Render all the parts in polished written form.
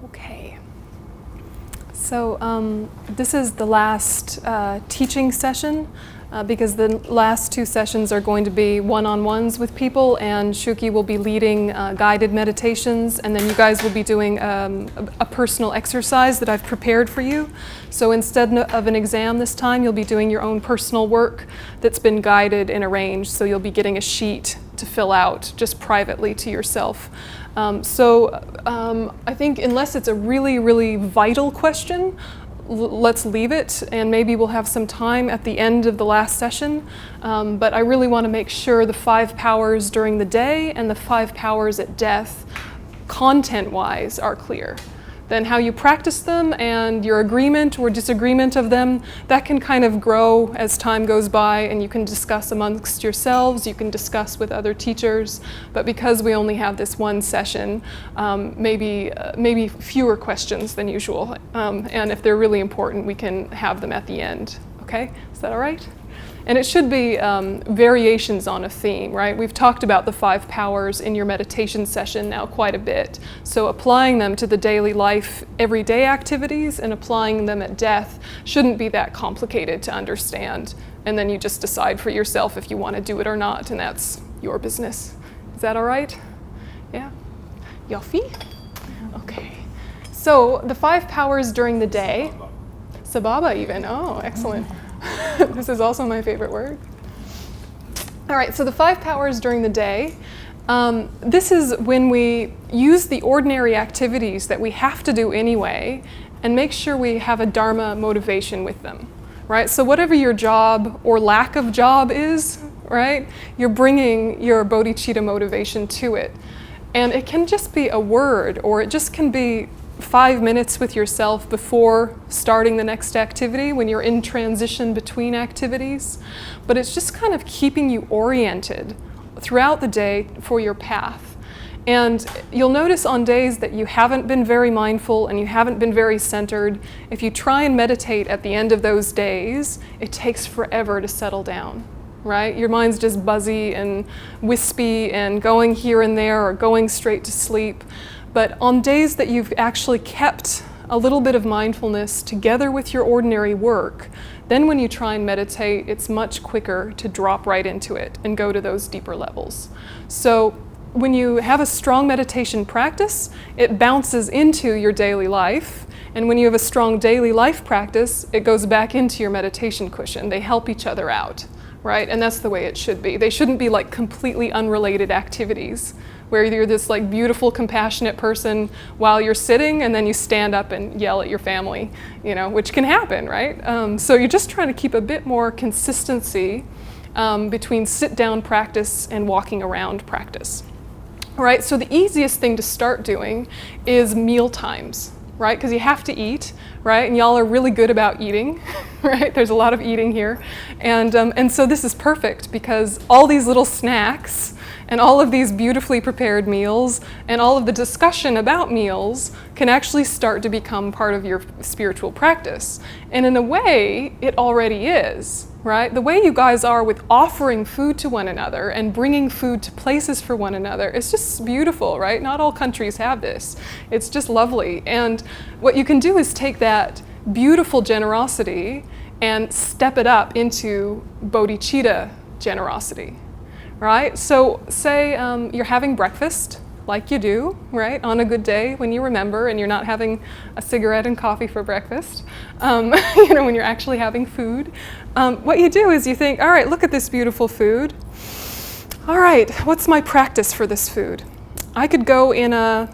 Okay. So this is the last teaching session because the last two sessions are going to be one-on-ones with people, and Shuki will be leading guided meditations, and then you guys will be doing a personal exercise that I've prepared for you. So instead of an exam this time, you'll be doing your own personal work that's been guided and arranged. So you'll be getting a sheet to fill out just privately to yourself. I think unless it's a really, really vital question, let's leave it, and maybe we'll have some time at the end of the last session. But I really want to make sure the 5 powers during the day and the 5 powers at death, content-wise, are clear. Then how you practice them and your agreement or disagreement of them, that can kind of grow as time goes by, and you can discuss amongst yourselves, you can discuss with other teachers. But because we only have this one session, maybe fewer questions than usual. And if they're really important, we can have them at the end. Okay, is that all right? And it should be variations on a theme, right? We've talked about the 5 powers in your meditation session now quite a bit. So applying them to the daily life, everyday activities, and applying them at death shouldn't be that complicated to understand. And then you just decide for yourself if you want to do it or not, and that's your business. Is that all right? Yeah? Yofi? Okay. So the 5 powers during the day. Sababa even. Oh, excellent. This is also my favorite word. All right, so the 5 powers during the day. This is when we use the ordinary activities that we have to do anyway and make sure we have a dharma motivation with them, right? So whatever your job or lack of job is, right, you're bringing your bodhicitta motivation to it. And it can just be a word, or it just can be 5 minutes with yourself before starting the next activity when you're in transition between activities. But it's just kind of keeping you oriented throughout the day for your path. And you'll notice on days that you haven't been very mindful and you haven't been very centered, if you try and meditate at the end of those days, it takes forever to settle down. Right? Your mind's just buzzy and wispy and going here and there or going straight to sleep. But on days that you've actually kept a little bit of mindfulness together with your ordinary work, then when you try and meditate, it's much quicker to drop right into it and go to those deeper levels. So when you have a strong meditation practice, it bounces into your daily life. And when you have a strong daily life practice, it goes back into your meditation cushion. They help each other out, right? And that's the way it should be. They shouldn't be like completely unrelated activities, where you're this like beautiful, compassionate person while you're sitting, and then you stand up and yell at your family, you know, which can happen, right? So you're just trying to keep a bit more consistency between sit-down practice and walking around practice. All right, so the easiest thing to start doing is meal times, right? Because you have to eat, right? And y'all are really good about eating, right? There's a lot of eating here. And so this is perfect because all these little snacks and all of these beautifully prepared meals and all of the discussion about meals can actually start to become part of your spiritual practice. And in a way, it already is, right? The way you guys are with offering food to one another and bringing food to places for one another is just beautiful, right? Not all countries have this. It's just lovely. And what you can do is take that beautiful generosity and step it up into bodhicitta generosity. Right? So say you're having breakfast, like you do, right? On a good day when you remember and you're not having a cigarette and coffee for breakfast, you know, when you're actually having food. What you do is you think, all right, look at this beautiful food. All right, what's my practice for this food? I could go in a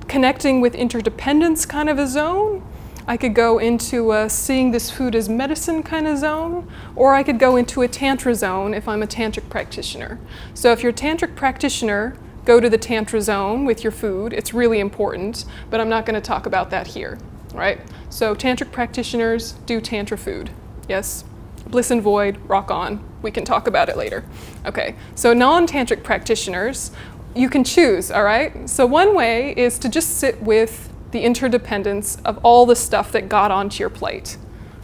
connecting with interdependence kind of a zone. I could go into a seeing this food as medicine kind of zone, or I could go into a tantra zone if I'm a tantric practitioner. So if you're a tantric practitioner, go to the tantra zone with your food. It's really important, but I'm not going to talk about that here, right? So tantric practitioners do tantra food. Yes, bliss and void, rock on. We can talk about it later. Okay, so non-tantric practitioners, you can choose, all right? So one way is to just sit with the interdependence of all the stuff that got onto your plate.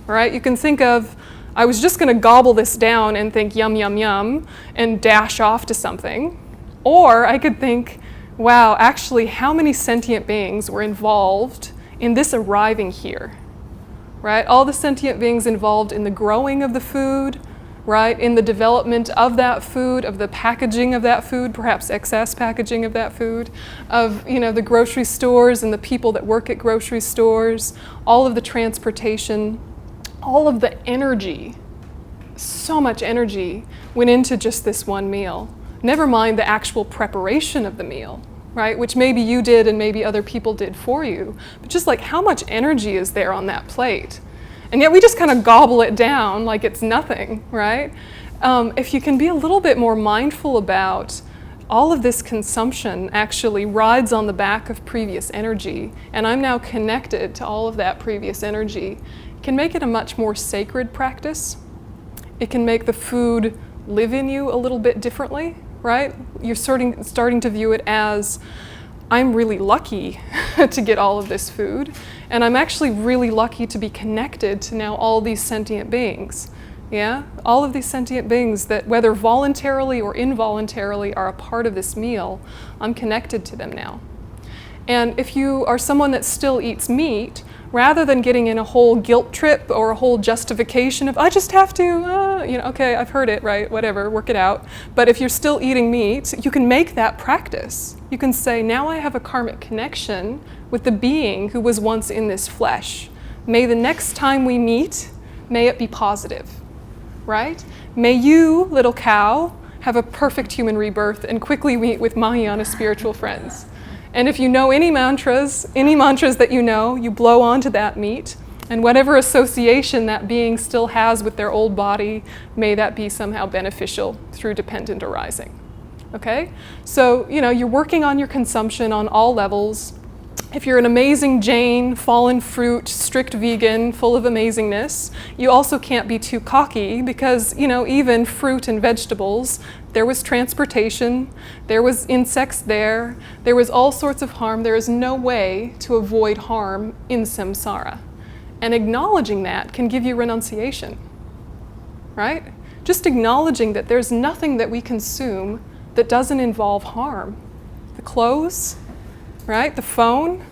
All right, you can think of, I was just going to gobble this down and think yum, yum, yum, and dash off to something. Or I could think, wow, actually, how many sentient beings were involved in this arriving here, right? All the sentient beings involved in the growing of the food, right? In the development of that food, of the packaging of that food, perhaps excess packaging of that food, of, the grocery stores and the people that work at grocery stores, all of the transportation, all of the energy. So much energy went into just this one meal. Never mind the actual preparation of the meal, right? Which maybe you did and maybe other people did for you. But just like how much energy is there on that plate? And yet we just kind of gobble it down like it's nothing, right? If you can be a little bit more mindful about all of this consumption actually rides on the back of previous energy, and I'm now connected to all of that previous energy, it can make it a much more sacred practice. It can make the food live in you a little bit differently, right? You're starting to view it as, I'm really lucky to get all of this food, and I'm actually really lucky to be connected to now all these sentient beings. Yeah? All of these sentient beings that, whether voluntarily or involuntarily, are a part of this meal, I'm connected to them now. And if you are someone that still eats meat, rather than getting in a whole guilt trip or a whole justification of, I just have to, okay, I've heard it, right, whatever, work it out. But if you're still eating meat, you can make that practice. You can say, now I have a karmic connection with the being who was once in this flesh. May the next time we meet, may it be positive, right? May you, little cow, have a perfect human rebirth and quickly meet with Mahayana spiritual friends. And if you know any mantras that you blow onto that meat, and whatever association that being still has with their old body, may that be somehow beneficial through dependent arising. Okay? So, you're working on your consumption on all levels. If you're an amazing Jain, fallen fruit, strict vegan, full of amazingness, you also can't be too cocky because, even fruit and vegetables, there was transportation, there was insects there was all sorts of harm. There is no way to avoid harm in samsara. And acknowledging that can give you renunciation, right? Just acknowledging that there's nothing that we consume that doesn't involve harm. The clothes, right? The phone,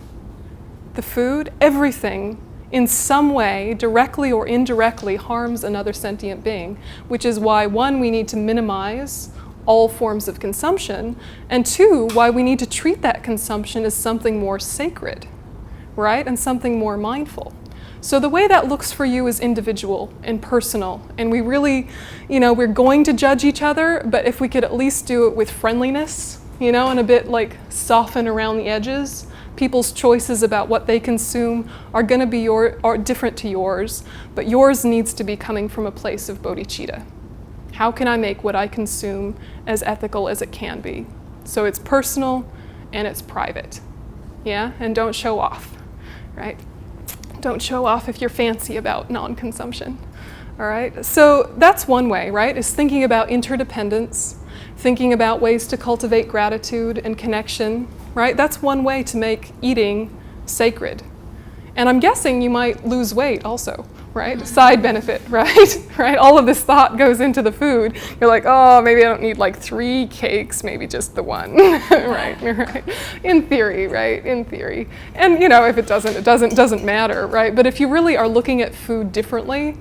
the food, everything in some way, directly or indirectly, harms another sentient being, which is why, one, we need to minimize all forms of consumption, and two, why we need to treat that consumption as something more sacred, right? And something more mindful. So the way that looks for you is individual and personal, and we really, we're going to judge each other, but if we could at least do it with friendliness, and a bit like soften around the edges. People's choices about what they consume are going to be are different to yours, but yours needs to be coming from a place of bodhicitta. How can I make what I consume as ethical as it can be? So it's personal and it's private, yeah? And don't show off, right? Don't show off if you're fancy about non-consumption, all right? So that's one way, right, is thinking about interdependence, thinking about ways to cultivate gratitude and connection, right? That's one way to make eating sacred. And I'm guessing you might lose weight also, right? Side benefit, right? Right? All of this thought goes into the food. You're like, oh, maybe I don't need like 3 cakes, maybe just the one, right? Right? In theory, right? In theory. And if it doesn't matter, right? But if you really are looking at food differently,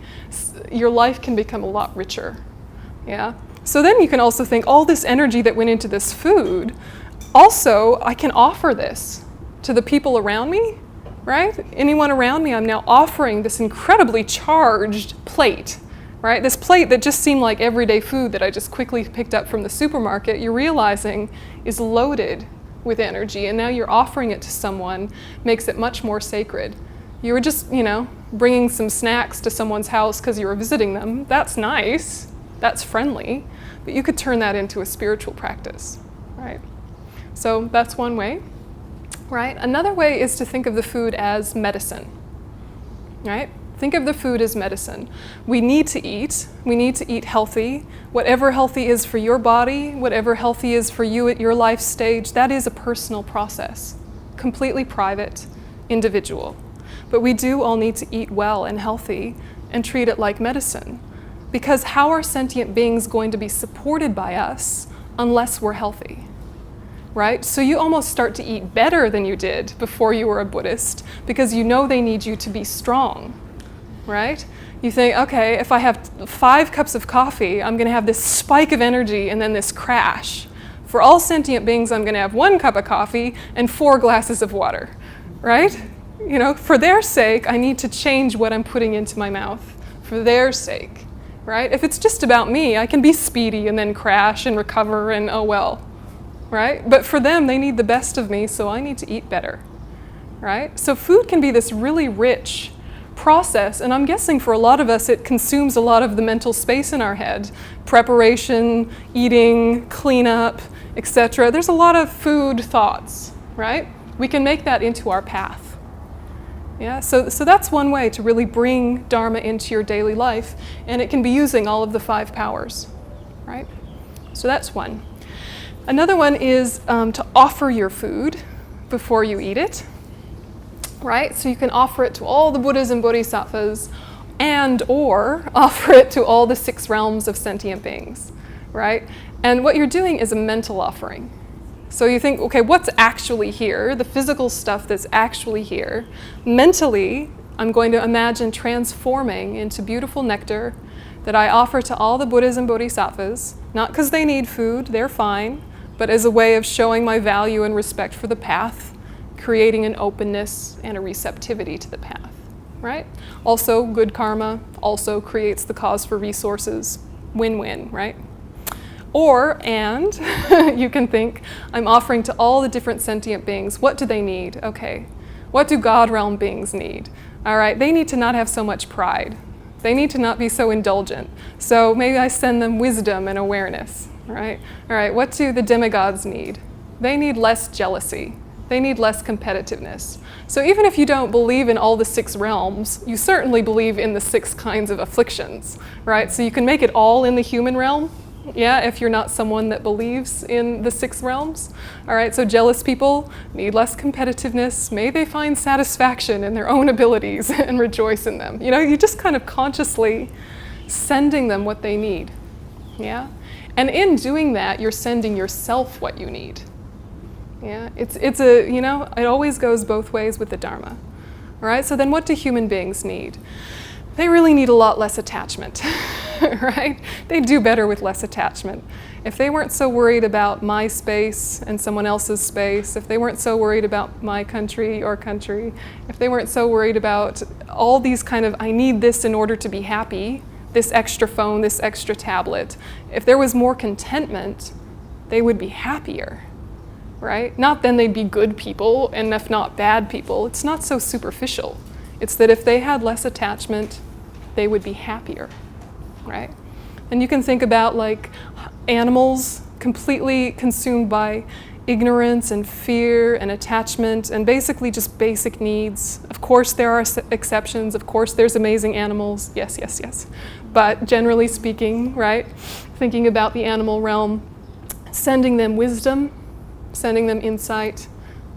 your life can become a lot richer, yeah? So then you can also think, all this energy that went into this food, also I can offer this to the people around me, right? Anyone around me, I'm now offering this incredibly charged plate, right? This plate that just seemed like everyday food that I just quickly picked up from the supermarket, you're realizing is loaded with energy, and now you're offering it to someone, makes it much more sacred. You were just, bringing some snacks to someone's house because you were visiting them. That's nice, that's friendly, but you could turn that into a spiritual practice, right? So that's one way. Right? Another way is to think of the food as medicine, right? Think of the food as medicine. We need to eat healthy. Whatever healthy is for your body, whatever healthy is for you at your life stage, that is a personal process, completely private, individual. But we do all need to eat well and healthy and treat it like medicine. Because how are sentient beings going to be supported by us unless we're healthy? right? So you almost start to eat better than you did before you were a Buddhist because you know they need you to be strong, right? You think, okay, if I have 5 cups of coffee, I'm going to have this spike of energy and then this crash. For all sentient beings, I'm going to have 1 cup of coffee and 4 glasses of water, right? You know, for their sake, I need to change what I'm putting into my mouth, for their sake, right? If it's just about me, I can be speedy and then crash and recover and oh well, right? But for them, they need the best of me, so I need to eat better, right? So food can be this really rich process, and I'm guessing for a lot of us, it consumes a lot of the mental space in our head. Preparation, eating, cleanup, etc. There's a lot of food thoughts, right? We can make that into our path. Yeah, so that's one way to really bring Dharma into your daily life, and it can be using all of the 5 powers, right? So that's one. Another one is to offer your food before you eat it, right? So you can offer it to all the Buddhas and Bodhisattvas and or offer it to all the 6 realms of sentient beings, right? And what you're doing is a mental offering. So you think, okay, what's actually here? The physical stuff that's actually here. Mentally, I'm going to imagine transforming into beautiful nectar that I offer to all the Buddhas and Bodhisattvas, not because they need food, they're fine, but as a way of showing my value and respect for the path, creating an openness and a receptivity to the path, right? Also, good karma also creates the cause for resources, win-win, right? Or, and you can think, I'm offering to all the different sentient beings, what do they need? Okay, what do God realm beings need? All right, they need to not have so much pride. They need to not be so indulgent. So maybe I send them wisdom and awareness, right? All right, what do the demigods need? They need less jealousy. They need less competitiveness. So even if you don't believe in all the 6 realms, you certainly believe in the 6 kinds of afflictions, right? So you can make it all in the human realm, yeah, if you're not someone that believes in the 6 realms. All right, so jealous people need less competitiveness. May they find satisfaction in their own abilities and rejoice in them. You know, you just kind of consciously sending them what they need, yeah? And in doing that, you're sending yourself what you need. Yeah, it's a, you know, it always goes both ways with the Dharma. All right, so then what do human beings need? They really need a lot less attachment, right? They do better with less attachment. If they weren't so worried about my space and someone else's space, if they weren't so worried about my country or country, if they weren't so worried about all these kind of, I need this in order to be happy, this extra phone, this extra tablet, if there was more contentment, they would be happier. Right? Not then they'd be good people, and if not bad people. It's not so superficial. It's that if they had less attachment, they would be happier, right? And you can think about like animals completely consumed by ignorance and fear and attachment and basically just basic needs. Of course there are exceptions. Of course there's amazing animals. Yes, yes, yes. But generally speaking, right? Thinking about the animal realm, sending them wisdom, sending them insight,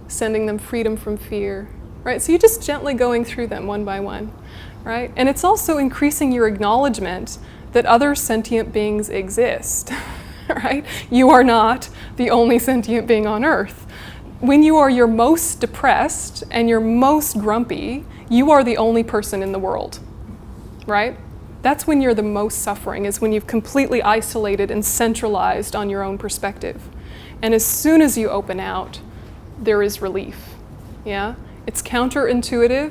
sending them freedom from fear, right? So you're just gently going through them one by one, right? And it's also increasing your acknowledgement that other sentient beings exist, right? You are not the only sentient being on Earth. When you are your most depressed and you're most grumpy, you are the only person in the world, right? That's when you're the most suffering, is when you've completely isolated and centralized on your own perspective. And as soon as you open out, there is relief, yeah? It's counterintuitive,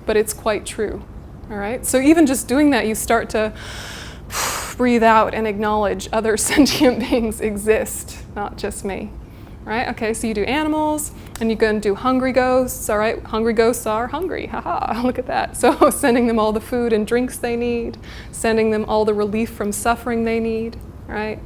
but it's quite true, all right? So even just doing that, you start to breathe out and acknowledge other sentient beings exist, not just me, right? Okay, so you do animals, and you can do hungry ghosts, all right? Hungry ghosts are hungry, haha, look at that. So sending them all the food and drinks they need, sending them all the relief from suffering they need, right?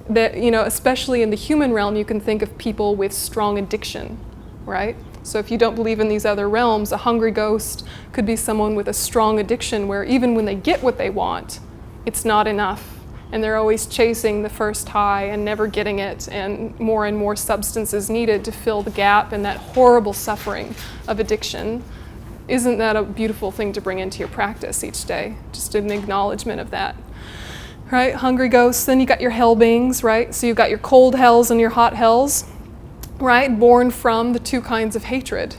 That, you know, especially in the human realm, you can think of people with strong addiction, right? So if you don't believe in these other realms, a hungry ghost could be someone with a strong addiction where even when they get what they want, it's not enough. And they're always chasing the first high and never getting it, and more substance is needed to fill the gap and that horrible suffering of addiction. Isn't that a beautiful thing to bring into your practice each day? Just an acknowledgement of that. Right, hungry ghosts, then you got your hell beings, right? So you've got your cold hells and your hot hells. right? Born from the two kinds of hatred.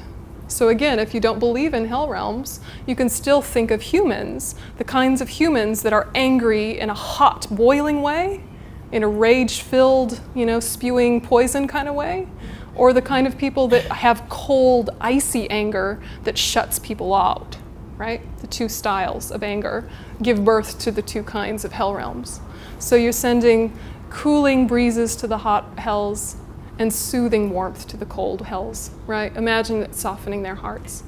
So again, if you don't believe in hell realms, you can still think of humans, the kinds of humans that are angry in a hot, boiling way, in a rage-filled, spewing poison kind of way, or the kind of people that have cold, icy anger that shuts people out, right? The two styles of anger give birth to the two kinds of hell realms. So you're sending cooling breezes to the hot hells and soothing warmth to the cold hells, right? Imagine it softening their hearts.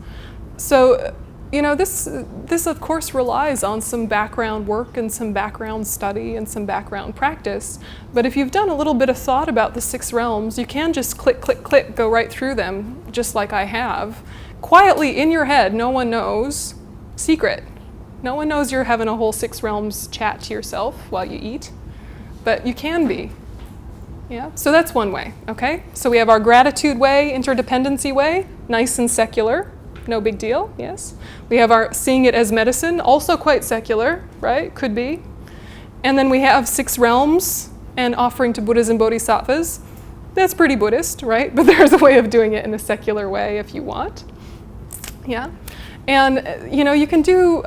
So, this of course relies on some background work and some background study and some background practice. But if you've done a little bit of thought about the 6 realms, you can just click, click, click, go right through them, just like I have. Quietly in your head, no one knows. Secret. No one knows you're having a whole 6 realms chat to yourself while you eat. But you can be. Yeah, so that's one way, okay? So we have our gratitude way, interdependency way, nice and secular, no big deal, yes. We have our seeing it as medicine, also quite secular, right? Could be. And then we have 6 realms and offering to Buddhas and Bodhisattvas. That's pretty Buddhist, right? But there's a way of doing it in a secular way if you want. Yeah. And, you can do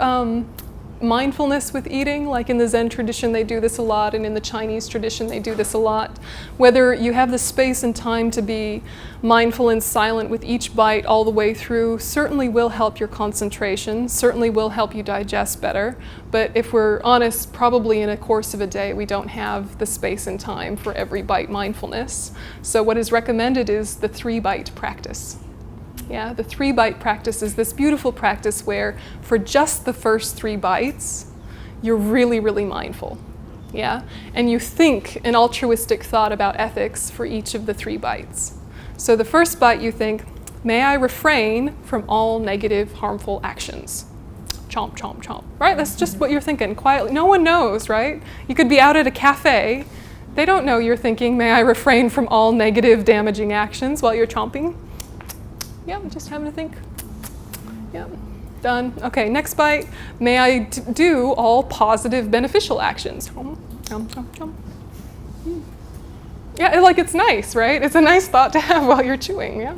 mindfulness with eating, like in the Zen tradition they do this a lot, and in the Chinese tradition they do this a lot. Whether you have the space and time to be mindful and silent with each bite all the way through certainly will help your concentration, certainly will help you digest better. But if we're honest, probably in a course of a day we don't have the space and time for every bite mindfulness. So what is recommended is the 3-bite practice. Yeah, the 3-bite practice is this beautiful practice where for just the first 3 bites, you're really, really mindful. Yeah, and you think an altruistic thought about ethics for each of the 3 bites. So the first bite you think, may I refrain from all negative, harmful actions. Chomp, chomp, chomp, right? That's just what you're thinking quietly. No one knows, right? You could be out at a cafe. They don't know you're thinking, may I refrain from all negative, damaging actions while you're chomping. Yeah, just having to think. Yeah, done. Okay, next bite. May I do all positive, beneficial actions? Yeah, like it's nice, right? It's a nice thought to have while you're chewing, yeah?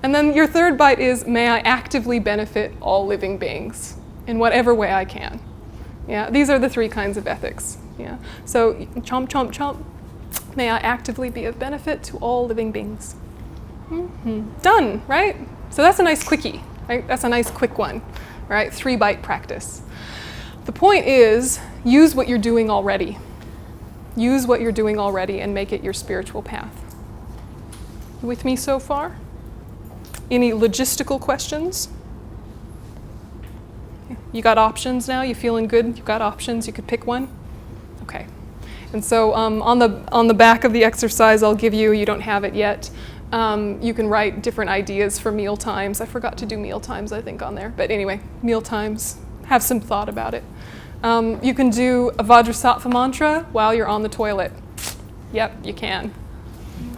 And then your third bite is, may I actively benefit all living beings in whatever way I can? Yeah, these are the 3 kinds of ethics. Yeah, so chomp, chomp, chomp. May I actively be of benefit to all living beings? Done, right? So that's a nice quickie, right? That's a nice quick one, right? 3-bite practice. The point is, use what you're doing already. Use what you're doing already and make it your spiritual path. You with me so far? Any logistical questions? You got options now? You feeling good? You got options? You could pick one? Okay. And so on the back of the exercise I'll give you, you don't have it yet, you can write different ideas for meal times. I forgot to do meal times, I think, on there. But anyway, meal times, have some thought about it. You can do a Vajrasattva mantra while you're on the toilet. Yep, you can.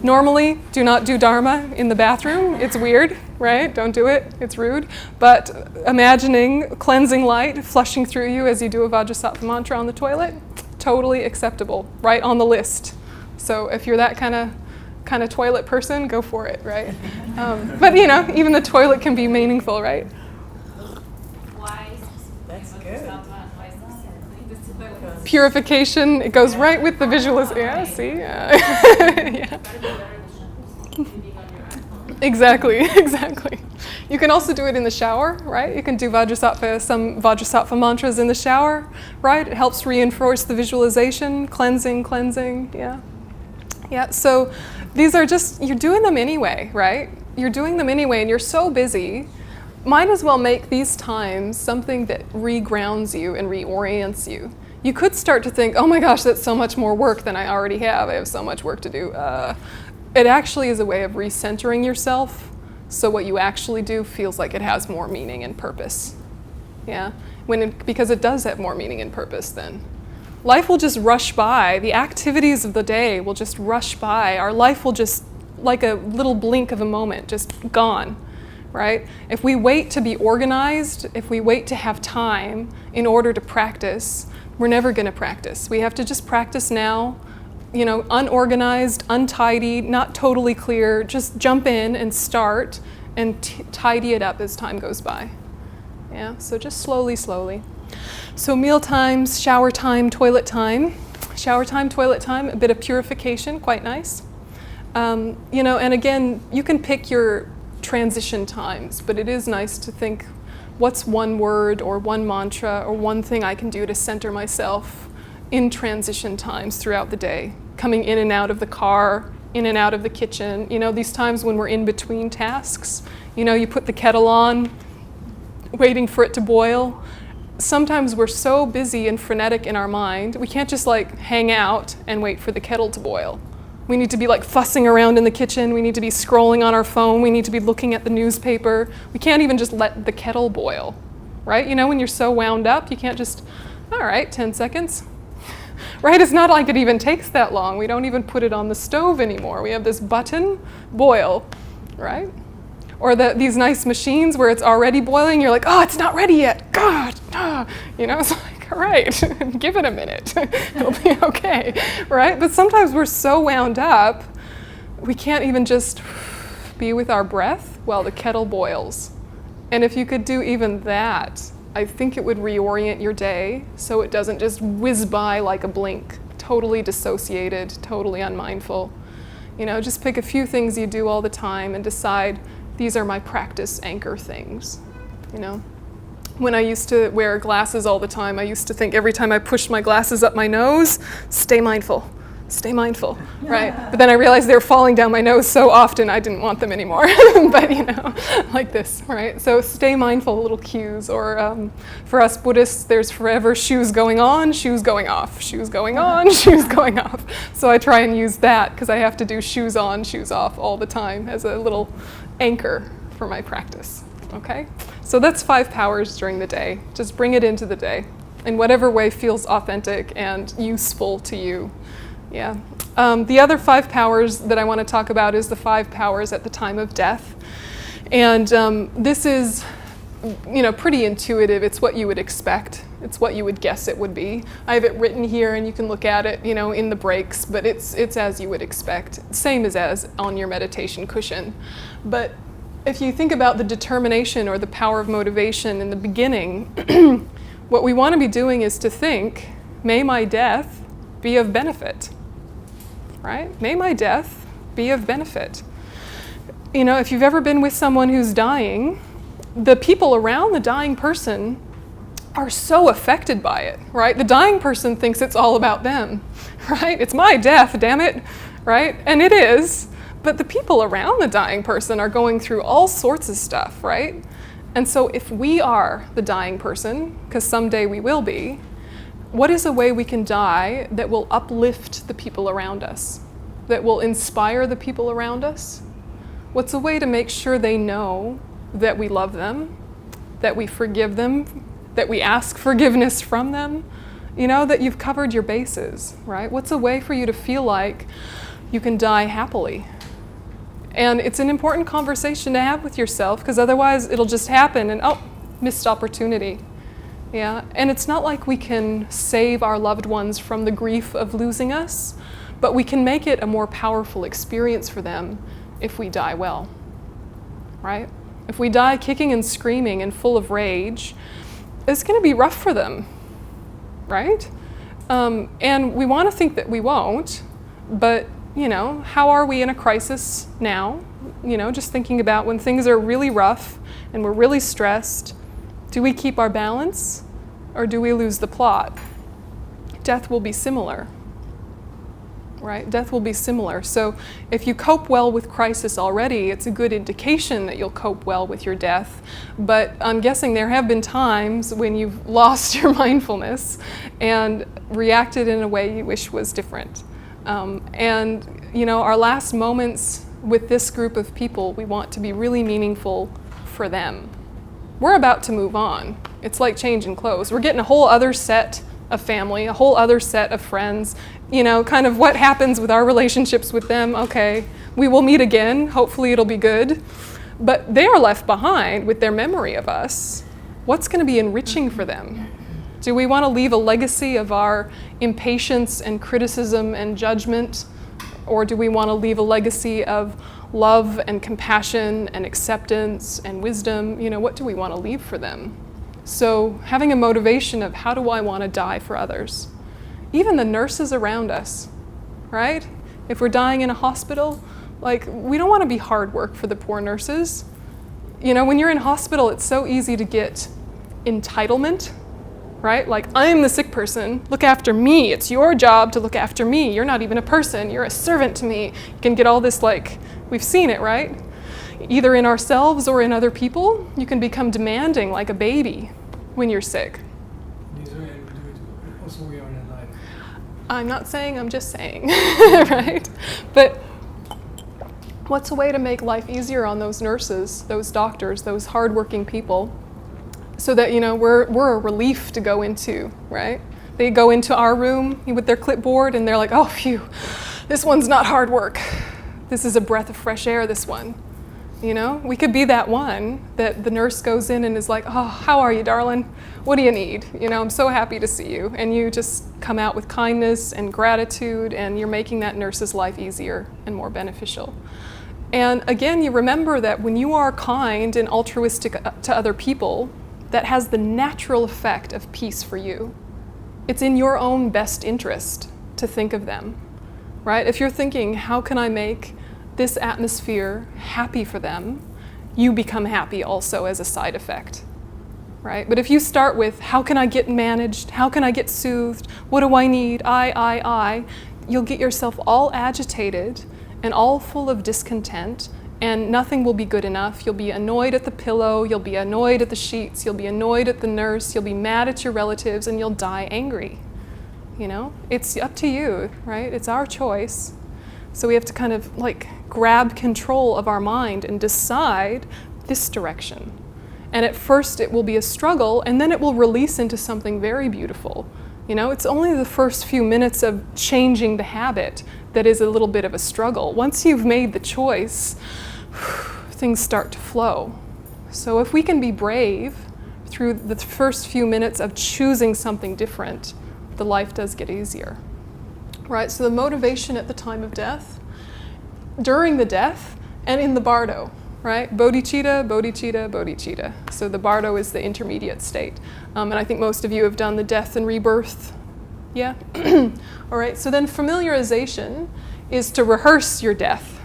Normally, do not do Dharma in the bathroom. It's weird, right? Don't do it. It's rude. But imagining cleansing light flushing through you as you do a Vajrasattva mantra on the toilet, totally acceptable, right on the list. So if you're that kind of toilet person, go for it, right? But even the toilet can be meaningful, right? Why? That's good. Purification, it goes right with the visualization. Yeah, see? Yeah. Exactly. You can also do it in the shower, right? You can do some Vajrasattva mantras in the shower, right? It helps reinforce the visualization, cleansing, yeah. Yeah, so these are just, you're doing them anyway, right? You're doing them anyway and you're so busy, might as well make these times something that regrounds you and reorients you. You could start to think, oh my gosh, that's so much more work than I already have. I have so much work to do. It actually is a way of recentering yourself, so what you actually do feels like it has more meaning and purpose. Yeah, because it does have more meaning and purpose then. Life will just rush by. The activities of the day will just rush by. Our life will just, like a little blink of a moment, just gone, right? If we wait to be organized, if we wait to have time in order to practice, we're never going to practice. We have to just practice now, unorganized, untidy, not totally clear. Just jump in and start and tidy it up as time goes by. Yeah, so just slowly, slowly. So meal times, shower time, toilet time. Shower time, toilet time, a bit of purification, quite nice. And again, you can pick your transition times, but it is nice to think, what's one word or one mantra or one thing I can do to center myself in transition times throughout the day, coming in and out of the car, in and out of the kitchen, these times when we're in between tasks. You put the kettle on, waiting for it to boil. Sometimes we're so busy and frenetic in our mind, we can't just hang out and wait for the kettle to boil. We need to be fussing around in the kitchen, we need to be scrolling on our phone, we need to be looking at the newspaper. We can't even just let the kettle boil, right? When you're so wound up, you can't just, all right, 10 seconds. Right? It's not like it even takes that long. We don't even put it on the stove anymore. We have this button, boil, right? Or these nice machines where it's already boiling, you're like, oh, it's not ready yet. God, it's all right, give it a minute. It'll be okay, right? But sometimes we're so wound up, we can't even just be with our breath while the kettle boils. And if you could do even that, I think it would reorient your day so it doesn't just whiz by like a blink, totally dissociated, totally unmindful. Just pick a few things you do all the time and decide, these are my practice anchor things. When I used to wear glasses all the time, I used to think every time I pushed my glasses up my nose, stay mindful, right? But then I realized they were falling down my nose so often I didn't want them anymore. But like this, right? So stay mindful, little cues. Or for us Buddhists, there's forever shoes going on, shoes going off, shoes going on, shoes going off. So I try and use that because I have to do shoes on, shoes off all the time as a little anchor for my practice, okay? So that's 5 powers during the day. Just bring it into the day in whatever way feels authentic and useful to you. Yeah. The other 5 powers that I want to talk about is the 5 powers at the time of death. And this is, pretty intuitive. It's what you would expect. It's what you would guess it would be. I have it written here and you can look at it, in the breaks, but it's as you would expect. Same as on your meditation cushion. But if you think about the determination or the power of motivation in the beginning, what we want to be doing is to think, may my death be of benefit. Right? May my death be of benefit. If you've ever been with someone who's dying, the people around the dying person are so affected by it, right? The dying person thinks it's all about them, right? It's my death, damn it, right? And it is, but the people around the dying person are going through all sorts of stuff, right? And so if we are the dying person, because someday we will be, what is a way we can die that will uplift the people around us, that will inspire the people around us? What's a way to make sure they know that we love them, that we forgive them, that we ask forgiveness from them, that you've covered your bases, right? What's a way for you to feel like you can die happily? And it's an important conversation to have with yourself, because otherwise it'll just happen and, missed opportunity. Yeah, and it's not like we can save our loved ones from the grief of losing us, but we can make it a more powerful experience for them if we die well, right? If we die kicking and screaming and full of rage, it's going to be rough for them, right? And we want to think that we won't, but, how are we in a crisis now? Just thinking about when things are really rough and we're really stressed, do we keep our balance or do we lose the plot? Death will be similar, right? Death will be similar. So if you cope well with crisis already, it's a good indication that you'll cope well with your death. But I'm guessing there have been times when you've lost your mindfulness and reacted in a way you wish was different. Our last moments with this group of people, we want to be really meaningful for them. We're about to move on. It's like changing clothes. We're getting a whole other set of family, a whole other set of friends, kind of what happens with our relationships with them. Okay, we will meet again. Hopefully it'll be good. But they are left behind with their memory of us. What's going to be enriching for them? Do we want to leave a legacy of our impatience and criticism and judgment? Or do we want to leave a legacy of love and compassion and acceptance and wisdom? What do we want to leave for them? So having a motivation of how do I want to die for others? Even the nurses around us, right? If we're dying in a hospital, we don't want to be hard work for the poor nurses. When you're in hospital, it's so easy to get entitlement, right? I'm the sick person, look after me. It's your job to look after me. You're not even a person, you're a servant to me. You can get all this, we've seen it, right? Either in ourselves or in other people. You can become demanding like a baby when you're sick. In Israel, we do it also we are alive. I'm not saying, I'm just saying, right? But what's a way to make life easier on those nurses, those doctors, those hardworking people, so that, we're a relief to go into, right? They go into our room with their clipboard and they're like, oh, phew, this one's not hard work. This is a breath of fresh air, this one. We could be that one that the nurse goes in and is like, oh, how are you, darling? What do you need? I'm so happy to see you. And you just come out with kindness and gratitude, and you're making that nurse's life easier and more beneficial. And again, you remember that when you are kind and altruistic to other people, that has the natural effect of peace for you. It's in your own best interest to think of them, right? If you're thinking, how can I make this atmosphere happy for them, you become happy also as a side effect, right? But if you start with, how can I get managed? How can I get soothed? What do I need? I, you'll get yourself all agitated and all full of discontent, and nothing will be good enough. You'll be annoyed at the pillow, you'll be annoyed at the sheets, you'll be annoyed at the nurse, you'll be mad at your relatives, and you'll die angry. It's up to you, right? It's our choice. So we have to kind of grab control of our mind and decide this direction. And at first it will be a struggle, and then it will release into something very beautiful. It's only the first few minutes of changing the habit that is a little bit of a struggle. Once you've made the choice, things start to flow. So if we can be brave through the first few minutes of choosing something different, the life does get easier. Right, so the motivation at the time of death, during the death, and in the bardo, right? Bodhicitta, bodhicitta, bodhicitta. So the bardo is the intermediate state. And I think most of you have done the death and rebirth. Yeah? All right, so then familiarization is to rehearse your death,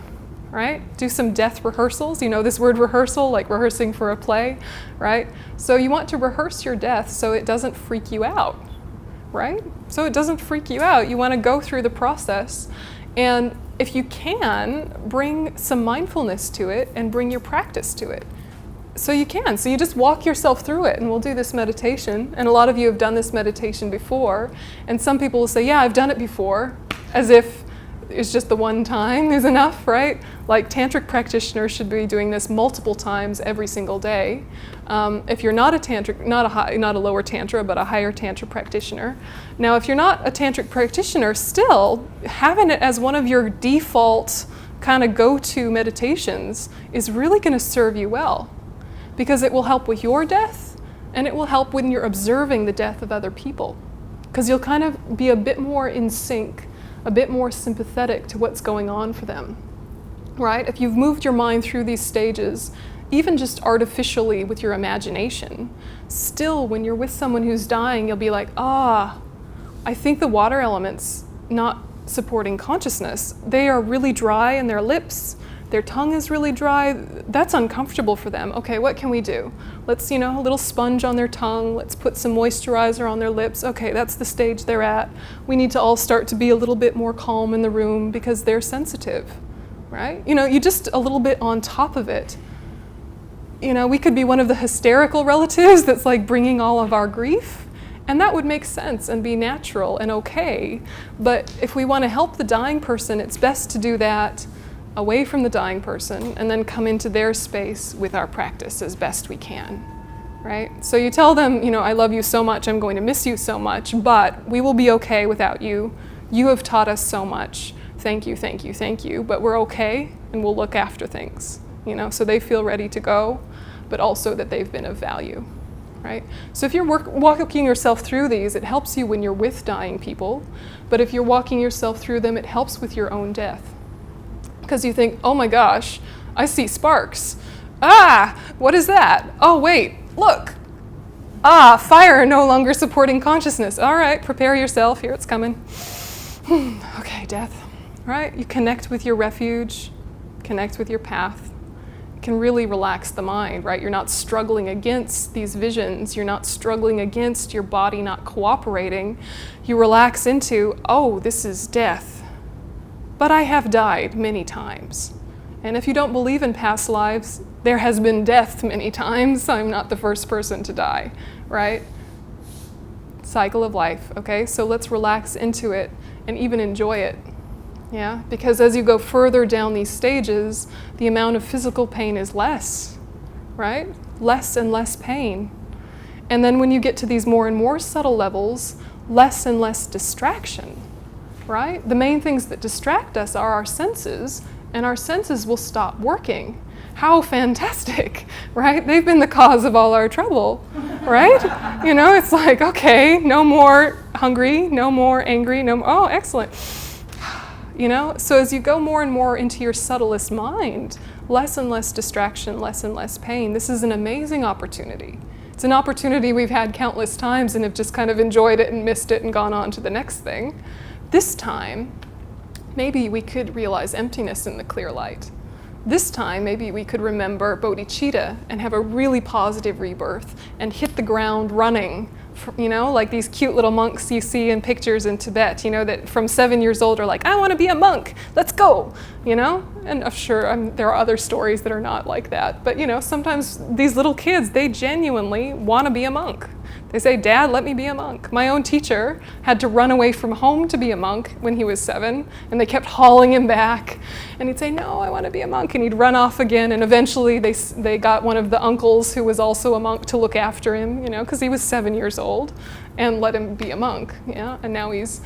right? Do some death rehearsals. This word rehearsal, like rehearsing for a play, right? So you want to rehearse your death so it doesn't freak you out. Right? So it doesn't freak you out. You want to go through the process, and if you can, bring some mindfulness to it and bring your practice to it. So you can. So you just walk yourself through it, and we'll do this meditation. And a lot of you have done this meditation before, and some people will say, yeah, I've done it before, as if it's just the one time is enough, right? Tantric practitioners should be doing this multiple times every single day. If you're not a tantric, not a lower tantra, but a higher tantra practitioner. Now, if you're not a tantric practitioner, still having it as one of your default kind of go-to meditations is really going to serve you well, because it will help with your death, and it will help when you're observing the death of other people, because you'll kind of be a bit more in sync, a bit more sympathetic to what's going on for them, right? If you've moved your mind through these stages, even just artificially with your imagination, still when you're with someone who's dying, you'll be like, I think the water element's not supporting consciousness. They are really dry in their lips, their tongue is really dry, that's uncomfortable for them. Okay, what can we do? Let's, a little sponge on their tongue, let's put some moisturizer on their lips. Okay, that's the stage they're at. We need to all start to be a little bit more calm in the room because they're sensitive, right? You just a little bit on top of it. We could be one of the hysterical relatives that's bringing all of our grief, and that would make sense and be natural and okay. But if we want to help the dying person, it's best to do that away from the dying person and then come into their space with our practice as best we can, right? So you tell them, I love you so much, I'm going to miss you so much, but we will be okay without you. You have taught us so much. Thank you, thank you, thank you, but we're okay and we'll look after things, so they feel ready to go, but also that they've been of value, right? So if you're walking yourself through these, it helps you when you're with dying people. But if you're walking yourself through them, it helps with your own death. Because you think, oh my gosh, I see sparks. Ah, what is that? Oh wait, look. Ah, fire no longer supporting consciousness. All right, prepare yourself, here it's coming. Okay, death, right? You connect with your refuge, connect with your path. It can really relax the mind, right? You're not struggling against these visions. You're not struggling against your body not cooperating. You relax into, oh, this is death. But I have died many times. And if you don't believe in past lives, there has been death many times. I'm not the first person to die, right? Cycle of life, okay? So let's relax into it and even enjoy it, yeah? Because as you go further down these stages, the amount of physical pain is less, right? Less and less pain. And then when you get to these more and more subtle levels, less and less distraction, right? The main things that distract us are our senses, and our senses will stop working. How fantastic, right? They've been the cause of all our trouble, right? You know, it's like, okay, no more hungry, no more angry, no more, oh, excellent. You know, so as you go more and more into your subtlest mind, less and less distraction, less and less pain. This is an amazing opportunity. It's an opportunity we've had countless times and have just kind of enjoyed it and missed it and gone on to the next thing. This time, maybe we could realize emptiness in the clear light. This time, maybe we could remember bodhicitta and have a really positive rebirth and hit the ground running, you know, like these cute little monks you see in pictures in Tibet, you know, that from 7 years old are like, I want to be a monk, let's go, you know? And I'm sure there are other stories that are not like that, but you know, sometimes these little kids, they genuinely want to be a monk. They say, Dad, let me be a monk. My own teacher had to run away from home to be a monk when he was 7, and they kept hauling him back. And he'd say, no, I want to be a monk. And he'd run off again, and eventually they got one of the uncles who was also a monk to look after him, you know, because he was 7 years old, and let him be a monk, yeah? And now he's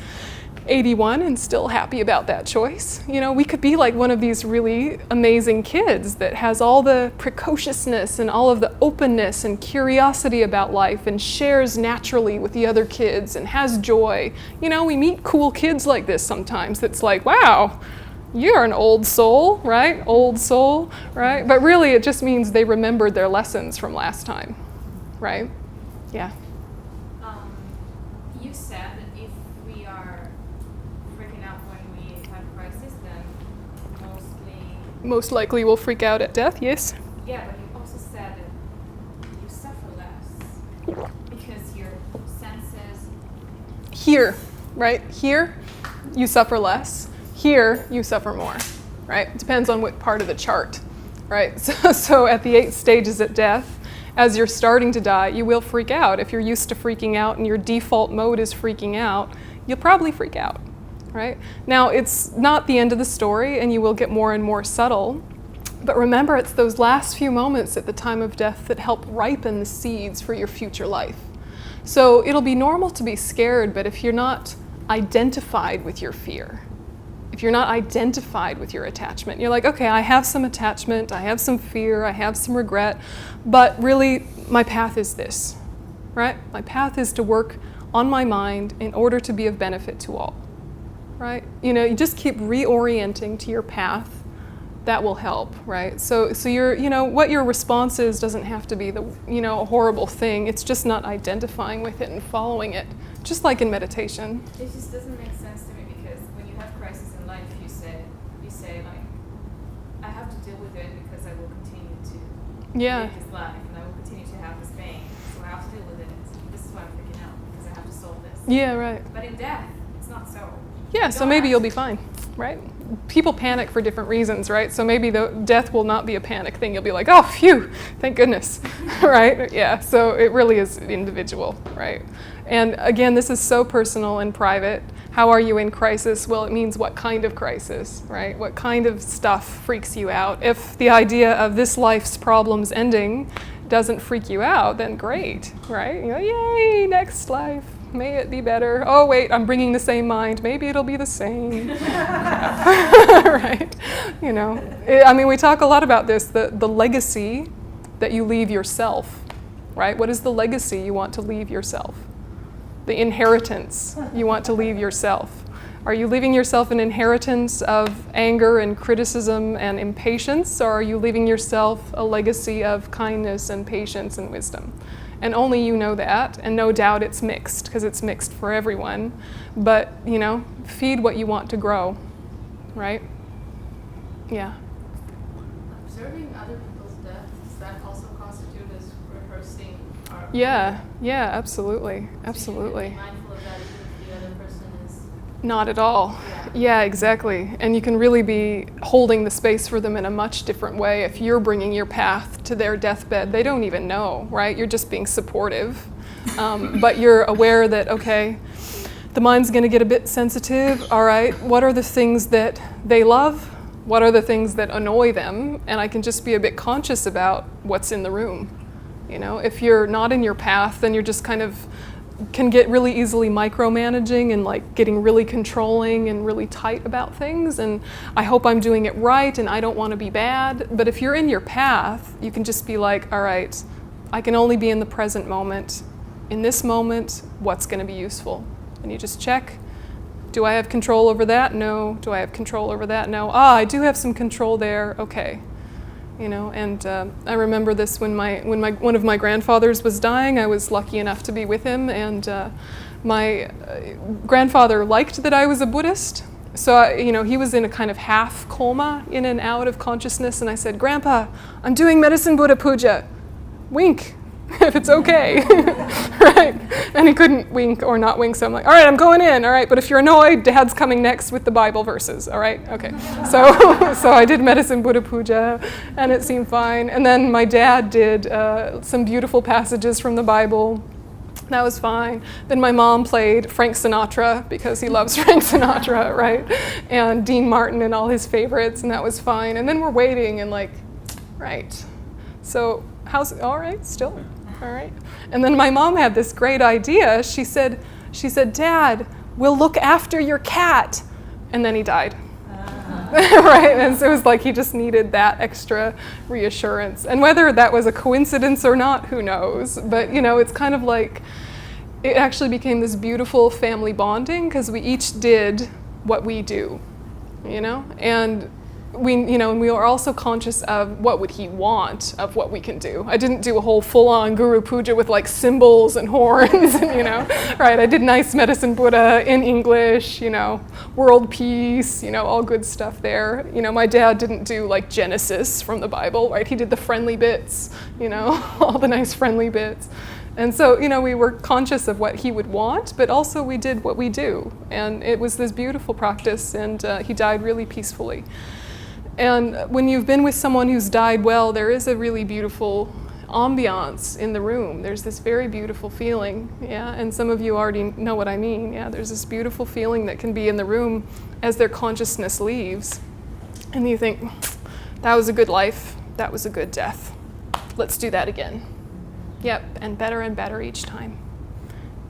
81 and still happy about that choice. You know, we could be like one of these really amazing kids that has all the precociousness and all of the openness and curiosity about life and shares naturally with the other kids and has joy. You know, we meet cool kids like this sometimes that's like, wow, you're an old soul, right? Old soul, right? But really it just means they remembered their lessons from last time, right? Yeah. You said that if we are freaking out when we have a crisis, then Most likely we'll freak out at death, yes. yeah, but you also said that you suffer less because your senses. Here, right? Here, you suffer less. Here, you suffer more, right? It depends on what part of the chart, right? So at the 8 stages at death, as you're starting to die, you will freak out. If you're used to freaking out and your default mode is freaking out, you'll probably freak out, right? Now, it's not the end of the story, and you will get more and more subtle. But remember, it's those last few moments at the time of death that help ripen the seeds for your future life. So it'll be normal to be scared, but if you're not identified with your fear, if you're not identified with your attachment, you're like, okay, I have some attachment, I have some fear, I have some regret, but really my path is this, right? My path is to work on my mind in order to be of benefit to all, right? You know, you just keep reorienting to your path. That will help, right? So you're, you know, what your response is doesn't have to be the, you know, a horrible thing. It's just not identifying with it and following it, just like in meditation. It just doesn't make sense to me because when you have crisis in life, you say like, I have to deal with it because I will continue to live this life and I will continue to have this pain. So I have to deal with it. This is why I'm freaking out because I have to solve this. Yeah, right. But in death, it's not so. Yeah, so maybe you'll be fine, right? People panic for different reasons, right? So maybe the death will not be a panic thing. You'll be like, oh, phew, thank goodness, right? Yeah, so it really is individual, right? And again, this is so personal and private. How are you in crisis? Well, it means what kind of crisis, right? What kind of stuff freaks you out? If the idea of this life's problems ending doesn't freak you out, then great, right? You know, yay, next life. May it be better. Oh, wait, I'm bringing the same mind. Maybe it'll be the same. Right? You know, I mean, we talk a lot about this, the legacy that you leave yourself, right? What is the legacy you want to leave yourself? The inheritance you want to leave yourself. Are you leaving yourself an inheritance of anger and criticism and impatience, or are you leaving yourself a legacy of kindness and patience and wisdom? And only you know that, and no doubt it's mixed, because it's mixed for everyone. But, feed what you want to grow, right? Yeah. Observing other people's death, does that also constitute as rehearsing our own? Yeah, absolutely. So you can be mindful of that even if the other person is... Not at all. Yeah, exactly. And you can really be holding the space for them in a much different way if you're bringing your path to their deathbed. They don't even know, right? You're just being supportive. But you're aware that, okay, the mind's going to get a bit sensitive. All right, what are the things that they love? What are the things that annoy them? And I can just be a bit conscious about what's in the room. If you're not in your path, then you're just kind of can get really easily micromanaging and like getting really controlling and really tight about things. And I hope I'm doing it right and I don't want to be bad. But if you're in your path, you can just be like, all right, I can only be in the present moment. In this moment, what's going to be useful? And you just check. Do I have control over that? No. Do I have control over that? No. I do have some control there. Okay. And I remember this when one of my grandfathers was dying. I was lucky enough to be with him, and my grandfather liked that I was a Buddhist. So he was in a kind of half coma, in and out of consciousness, and I said, "Grandpa, I'm doing medicine Buddha puja. Wink, if it's okay." Right? And he couldn't wink or not wink, so I'm like, all right, I'm going in, all right, but if you're annoyed, Dad's coming next with the Bible verses, all right? Okay. So I did medicine Buddha puja, and it seemed fine. And then my dad did some beautiful passages from the Bible. That was fine. Then my mom played Frank Sinatra, because he loves Frank Sinatra, right? And Dean Martin and all his favorites, and that was fine. And then we're waiting, and like, right. So how's it? All right, still. All right. And then my mom had this great idea. She said, "Dad, we'll look after your cat." And then he died. Right? And so it was like he just needed that extra reassurance. And whether that was a coincidence or not, who knows? But, it's kind of like it actually became this beautiful family bonding because we each did what we do, And we are also conscious of what would he want of what we can do. I didn't do a whole full-on guru puja with like symbols and horns, and, right? I did nice medicine Buddha in English, world peace, all good stuff there. My dad didn't do like Genesis from the Bible, right? He did the friendly bits, all the nice friendly bits. And so, we were conscious of what he would want, but also we did what we do. And it was this beautiful practice, and he died really peacefully. And when you've been with someone who's died well, there is a really beautiful ambiance in the room. There's this very beautiful feeling, and some of you already know what I mean. There's this beautiful feeling that can be in the room as their consciousness leaves. And you think, that was a good life, that was a good death. Let's do that again. Yep, and better each time.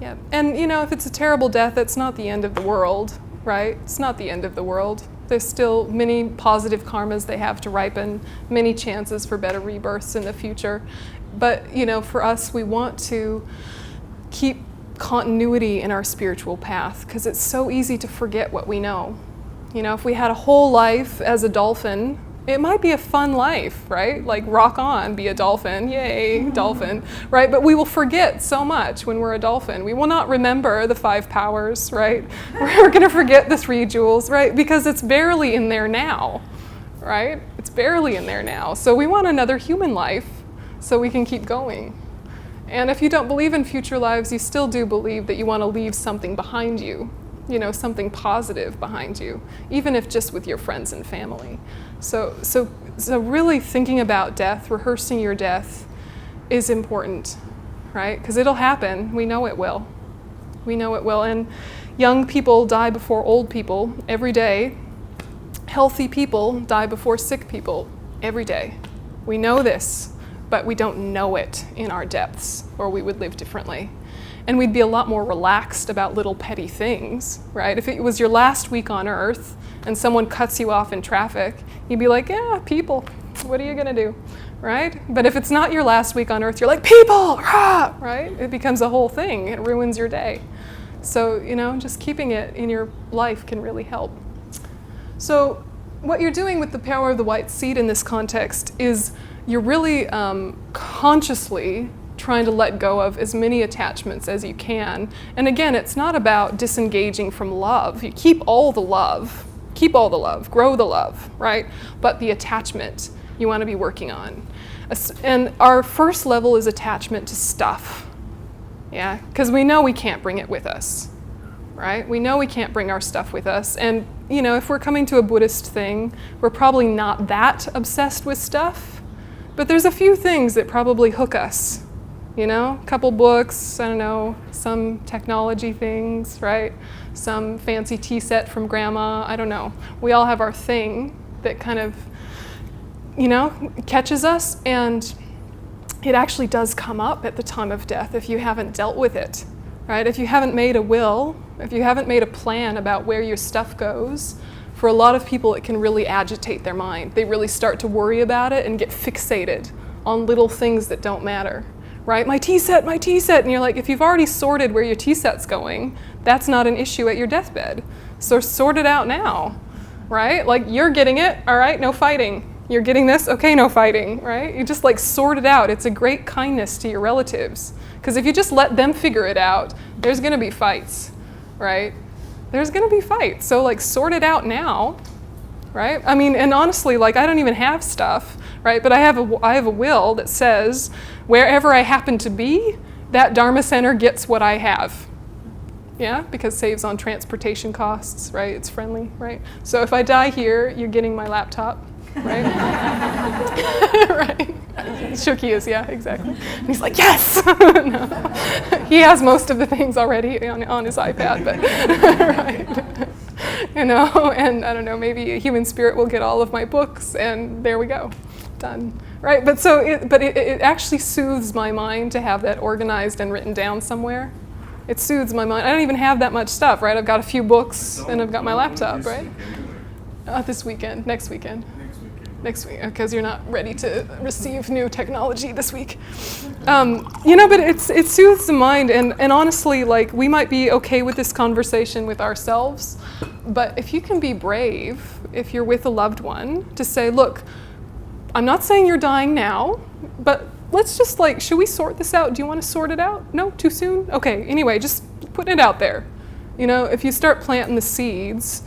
Yep, and if it's a terrible death, that's not the end of the world, right? It's not the end of the world. There's still many positive karmas they have to ripen, many chances for better rebirths in the future. But, for us, we want to keep continuity in our spiritual path because it's so easy to forget what we know. If we had a whole life as a dolphin, it might be a fun life, right? Like rock on, be a dolphin, yay, dolphin, right? But we will forget so much when we're a dolphin. We will not remember the 5 powers, right? We're going to forget the 3 jewels, right? Because it's barely in there now, right? It's barely in there now. So we want another human life so we can keep going. And if you don't believe in future lives, you still do believe that you want to leave something behind you, something positive behind you, even if just with your friends and family. So really thinking about death, rehearsing your death is important, right? Because it'll happen. We know it will. We know it will. And young people die before old people every day. Healthy people die before sick people every day. We know this, but we don't know it in our depths, or we would live differently. And we'd be a lot more relaxed about little petty things, right? If it was your last week on Earth and someone cuts you off in traffic, you'd be like, yeah, people, what are you gonna do, right? But if it's not your last week on earth, you're like, people, rah, right? It becomes a whole thing. It ruins your day. So, just keeping it in your life can really help. So what you're doing with the power of the white seed in this context is you're really consciously trying to let go of as many attachments as you can. And again, it's not about disengaging from love. You keep all the love, grow the love, right? But the attachment you want to be working on. And our first level is attachment to stuff. Yeah, because we know we can't bring it with us, right? We know we can't bring our stuff with us. And, if we're coming to a Buddhist thing, we're probably not that obsessed with stuff. But there's a few things that probably hook us. A couple books, I don't know, some technology things, right? Some fancy tea set from grandma, I don't know. We all have our thing that kind of, catches us, and it actually does come up at the time of death if you haven't dealt with it, right? If you haven't made a will, if you haven't made a plan about where your stuff goes, for a lot of people it can really agitate their mind. They really start to worry about it and get fixated on little things that don't matter, right? My tea set, and you're like, if you've already sorted where your tea set's going, that's not an issue at your deathbed. So sort it out now, right? Like, you're getting it, all right, no fighting. You're getting this? Okay, no fighting, right? You just sort it out. It's a great kindness to your relatives. Because if you just let them figure it out, there's going to be fights, right? There's going to be fights. So sort it out now, right? I mean, and honestly, I don't even have stuff, right? But I have a will that says wherever I happen to be, that Dharma center gets what I have. Yeah, because saves on transportation costs, right? It's friendly, right? So if I die here, you're getting my laptop. Right? Right. Shuki is, yeah, exactly. And he's like, yes! No. He has most of the things already on his iPad, but, right. And I don't know, maybe a human spirit will get all of my books, and there we go. Done. Right? But it actually soothes my mind to have that organized and written down somewhere. It soothes my mind. I don't even have that much stuff, right? I've got a few books, and I've got my laptop, right? This weekend, next weekend. Next week, because you're not ready to receive new technology this week. But it soothes the mind, and honestly, we might be okay with this conversation with ourselves, but if you can be brave, if you're with a loved one, to say, look, I'm not saying you're dying now, but let's just should we sort this out? Do you want to sort it out? No, too soon? Okay, anyway, just putting it out there. If you start planting the seeds,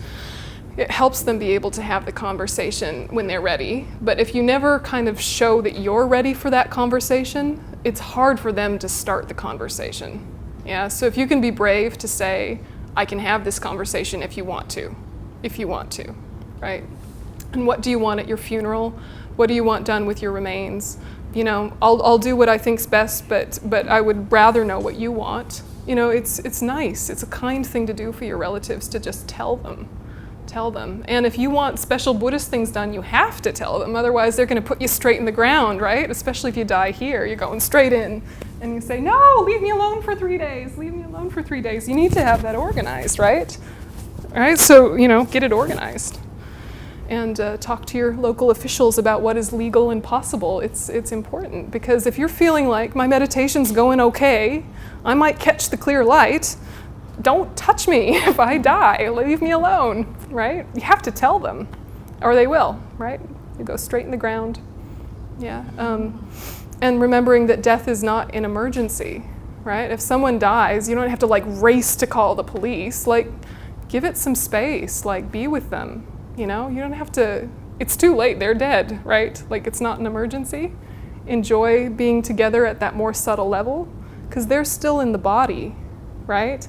it helps them be able to have the conversation when they're ready. But if you never kind of show that you're ready for that conversation, it's hard for them to start the conversation. Yeah, so if you can be brave to say, I can have this conversation if you want to, right? And what do you want at your funeral? What do you want done with your remains? I'll do what I think's best, but I would rather know what you want. It's nice. It's a kind thing to do for your relatives to just tell them. And if you want special Buddhist things done, you have to tell them. Otherwise, they're going to put you straight in the ground, right? Especially if you die here, you're going straight in. And you say, no, leave me alone for 3 days. Leave me alone for 3 days. You need to have that organized, right? All right, so, get it organized. And talk to your local officials about what is legal and possible. It's important, because if you're feeling like my meditation's going okay, I might catch the clear light, don't touch me if I die. Leave me alone, right? You have to tell them, or they will, right? You go straight in the ground. Yeah. And remembering that death is not an emergency, right? If someone dies, you don't have to race to call the police. Give it some space. Be with them. You don't have to. It's too late. They're dead, right? It's not an emergency. Enjoy being together at that more subtle level, because they're still in the body, right?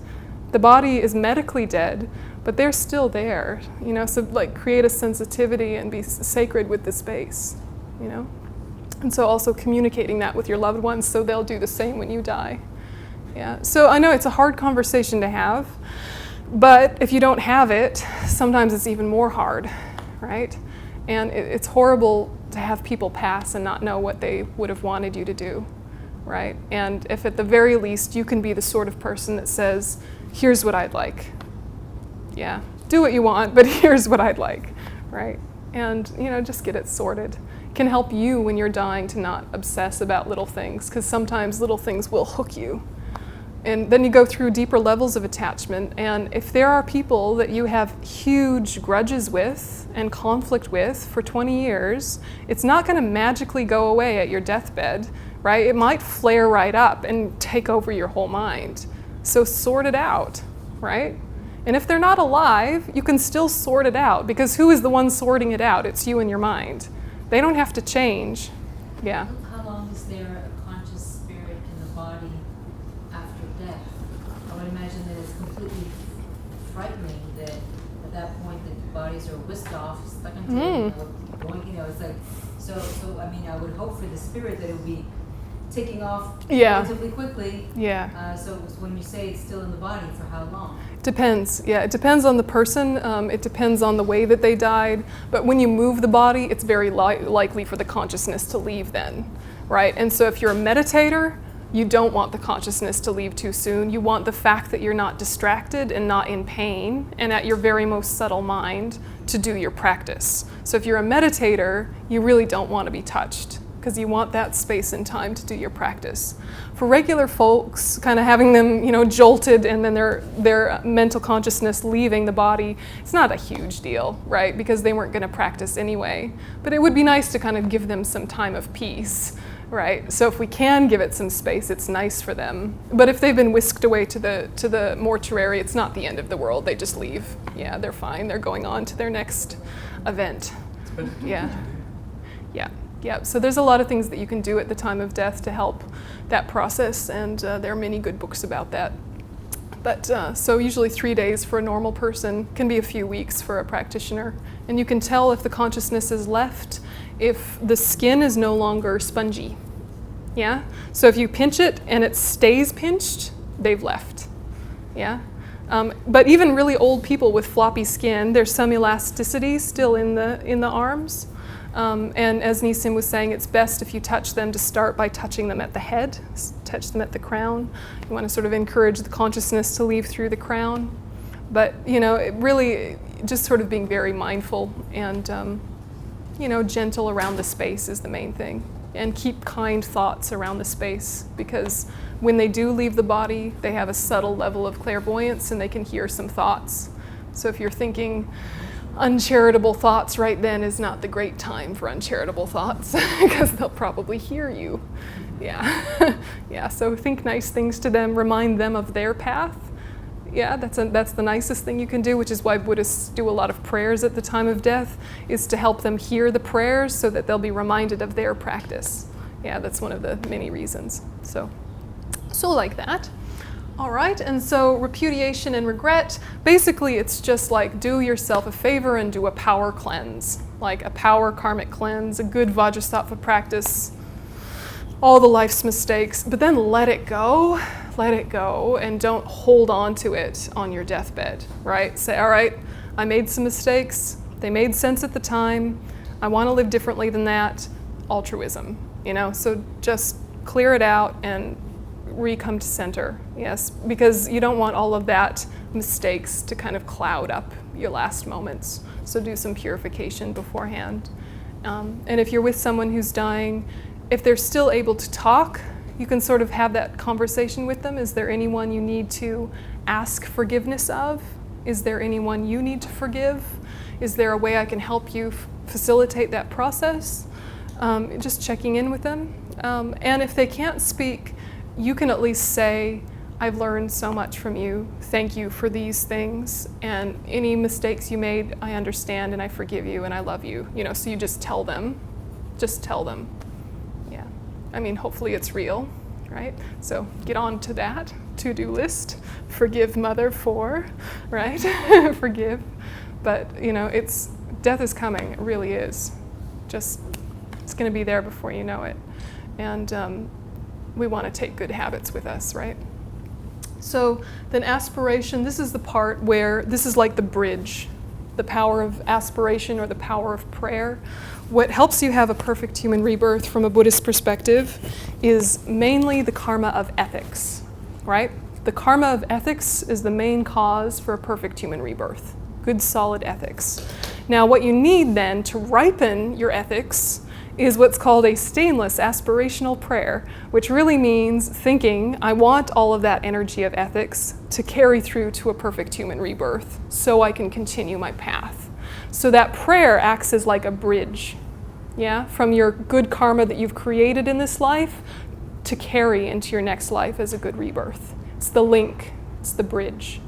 The body is medically dead, but they're still there, so create a sensitivity and be sacred with the space, And so also communicating that with your loved ones so they'll do the same when you die. Yeah, so I know it's a hard conversation to have, but if you don't have it, sometimes it's even more hard, right? And it's horrible to have people pass and not know what they would have wanted you to do, right? And if at the very least you can be the sort of person that says, here's what I'd like. Yeah, do what you want, but here's what I'd like, right? And, just get it sorted. can help you when you're dying to not obsess about little things, because sometimes little things will hook you. And then you go through deeper levels of attachment, and if there are people that you have huge grudges with and conflict with for 20 years, it's not going to magically go away at your deathbed, right? It might flare right up and take over your whole mind. So sort it out, right? And if they're not alive, you can still sort it out, because who is the one sorting it out? It's you and your mind. They don't have to change. Yeah. How long is there a conscious spirit in the body after death? I would imagine that it's completely frightening that at that point that the bodies are whisked off, stuck into going, it's like, so I mean, I would hope for the spirit that it would be taking off relatively quickly. Yeah. So when you say it's still in the body, for how long? Depends. Yeah, it depends on the person. It depends on the way that they died. But when you move the body, it's very likely for the consciousness to leave then, right? And so if you're a meditator, you don't want the consciousness to leave too soon. You want the fact that you're not distracted and not in pain and at your very most subtle mind to do your practice. So if you're a meditator, you really don't want to be touched, because you want that space and time to do your practice. For regular folks, kind of having them, jolted and then their mental consciousness leaving the body, it's not a huge deal, right? Because they weren't going to practice anyway. But it would be nice to kind of give them some time of peace, right? So if we can give it some space, it's nice for them. But if they've been whisked away to the mortuary, it's not the end of the world. They just leave. Yeah, they're fine. They're going on to their next event. Yeah. Yeah, so there's a lot of things that you can do at the time of death to help that process, and there are many good books about that. But so usually 3 days for a normal person, can be a few weeks for a practitioner. And you can tell if the consciousness is left, if the skin is no longer spongy. Yeah? So if you pinch it and it stays pinched, they've left. Yeah? But even really old people with floppy skin, there's some elasticity still in the arms. And as Nisim was saying, it's best if you touch them to start by touching them at the head, touch them at the crown. You want to sort of encourage the consciousness to leave through the crown. But, it really just sort of being very mindful and, gentle around the space is the main thing. And keep kind thoughts around the space, because when they do leave the body, they have a subtle level of clairvoyance and they can hear some thoughts. So if you're thinking uncharitable thoughts right then is not the great time for uncharitable thoughts, because they'll probably hear you. Yeah. Yeah, so think nice things to them, remind them of their path. Yeah, that's the nicest thing you can do, which is why Buddhists do a lot of prayers at the time of death, is to help them hear the prayers so that they'll be reminded of their practice. Yeah, that's one of the many reasons. So like that. All right, and so repudiation and regret, basically it's just like do yourself a favor and do a power cleanse, like a power karmic cleanse, a good Vajrasattva practice, all the life's mistakes, but then let it go, and don't hold on to it on your deathbed, right? Say, all right, I made some mistakes, they made sense at the time, I want to live differently than that, altruism, so just clear it out and re-come to center, yes, because you don't want all of that mistakes to kind of cloud up your last moments. So do some purification beforehand. And if you're with someone who's dying, if they're still able to talk, you can sort of have that conversation with them. Is there anyone you need to ask forgiveness of? Is there anyone you need to forgive? Is there a way I can help you facilitate that process? Just checking in with them. And if they can't speak, you can at least say, I've learned so much from you. Thank you for these things. And any mistakes you made, I understand and I forgive you and I love you. So you just tell them. Yeah. I mean, hopefully it's real, right? So get on to that to-do list. Forgive mother for, right? Forgive. But, death is coming. It really is. It's going to be there before you know it. And we want to take good habits with us, right? So then aspiration, this is the part where, this is like the bridge, the power of aspiration or the power of prayer. What helps you have a perfect human rebirth from a Buddhist perspective is mainly the karma of ethics, right? The karma of ethics is the main cause for a perfect human rebirth, good solid ethics. Now what you need then to ripen your ethics is what's called a stainless aspirational prayer, which really means thinking, I want all of that energy of ethics to carry through to a perfect human rebirth so I can continue my path. So that prayer acts as like a bridge, yeah, from your good karma that you've created in this life to carry into your next life as a good rebirth. It's the link, it's the bridge.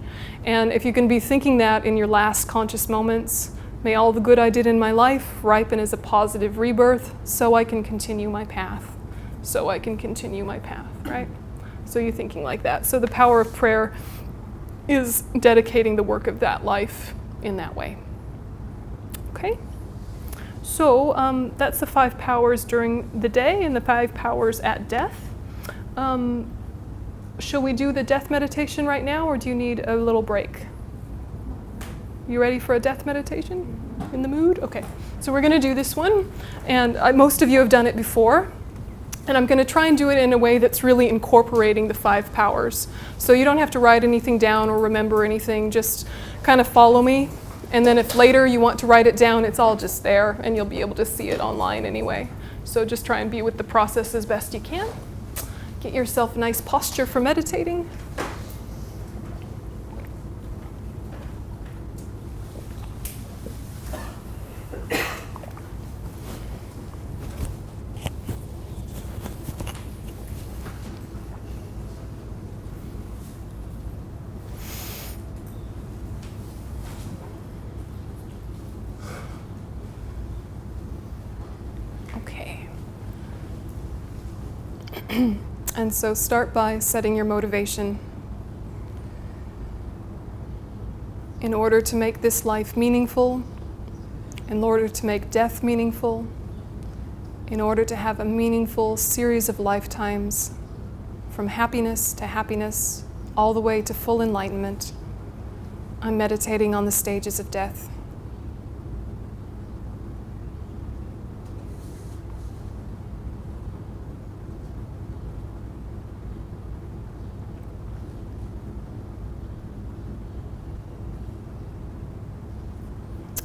And if you can be thinking that in your last conscious moments, may all the good I did in my life ripen as a positive rebirth so I can continue my path. So I can continue my path, right? So you're thinking like that. So the power of prayer is dedicating the work of that life in that way. Okay? So that's the 5 powers during the day and the 5 powers at death. Shall we do the death meditation right now, or do you need a little break? You ready for a death meditation? In the mood? Okay. So we're going to do this one, and most of you have done it before. And I'm going to try and do it in a way that's really incorporating the 5 powers. So you don't have to write anything down or remember anything, just kind of follow me. And then if later you want to write it down, it's all just there, and you'll be able to see it online anyway. So just try and be with the process as best you can. Get yourself a nice posture for meditating. Okay. And so start by setting your motivation. In order to make this life meaningful, in order to make death meaningful, in order to have a meaningful series of lifetimes, from happiness to happiness, all the way to full enlightenment, I'm meditating on the stages of death.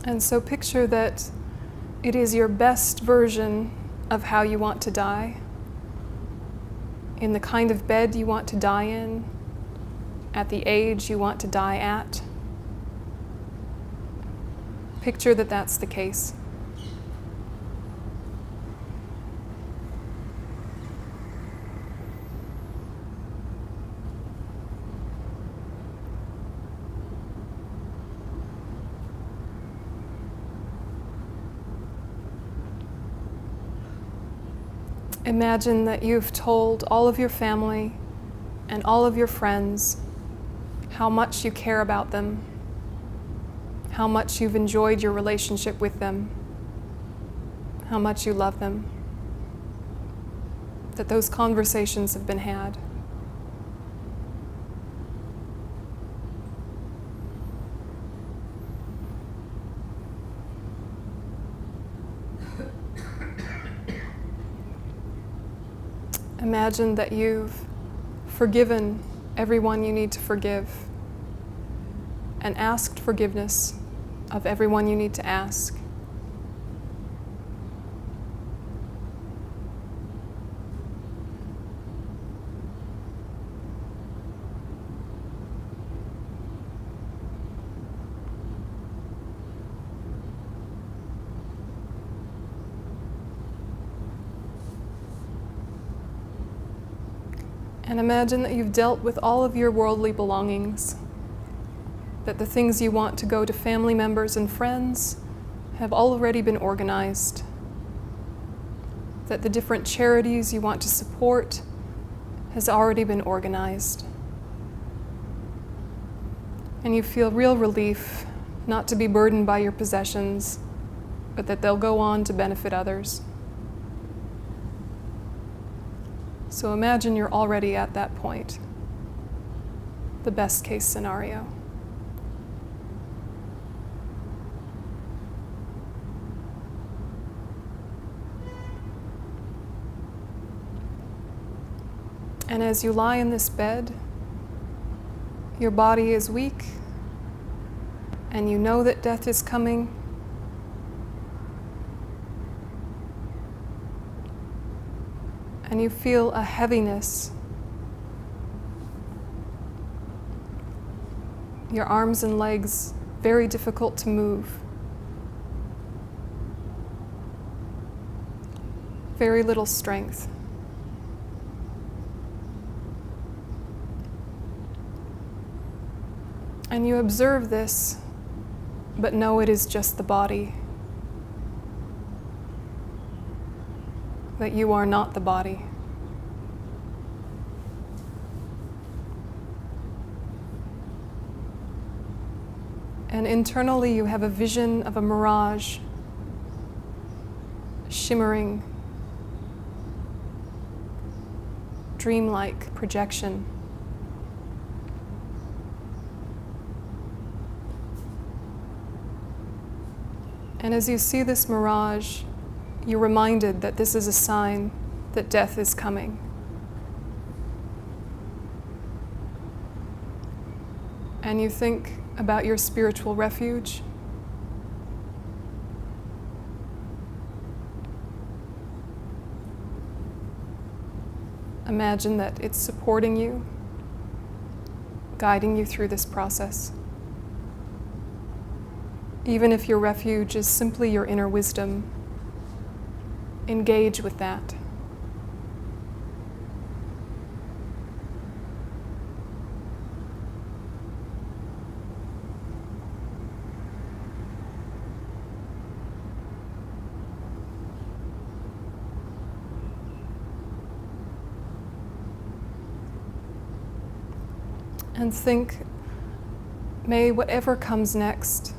And so picture that it is your best version of how you want to die, in the kind of bed you want to die in, at the age you want to die at. Picture that that's the case. Imagine that you've told all of your family and all of your friends how much you care about them, how much you've enjoyed your relationship with them, how much you love them, that those conversations have been had. Imagine that you've forgiven everyone you need to forgive and asked forgiveness of everyone you need to ask. And imagine that you've dealt with all of your worldly belongings, that the things you want to go to family members and friends have already been organized, that the different charities you want to support has already been organized. And you feel real relief not to be burdened by your possessions, but that they'll go on to benefit others. So imagine you're already at that point, the best case scenario. And as you lie in this bed, your body is weak, and you know that death is coming. and you feel a heaviness. Your arms and legs very difficult to move. Very little strength. And you observe this, but know it is just the body. That you are not the body. And internally you have a vision of a mirage, shimmering, dreamlike projection. And as you see this mirage, you're reminded that this is a sign that death is coming. And you think about your spiritual refuge. Imagine that it's supporting you, guiding you through this process. Even if your refuge is simply your inner wisdom, engage with that. And think, may whatever comes next,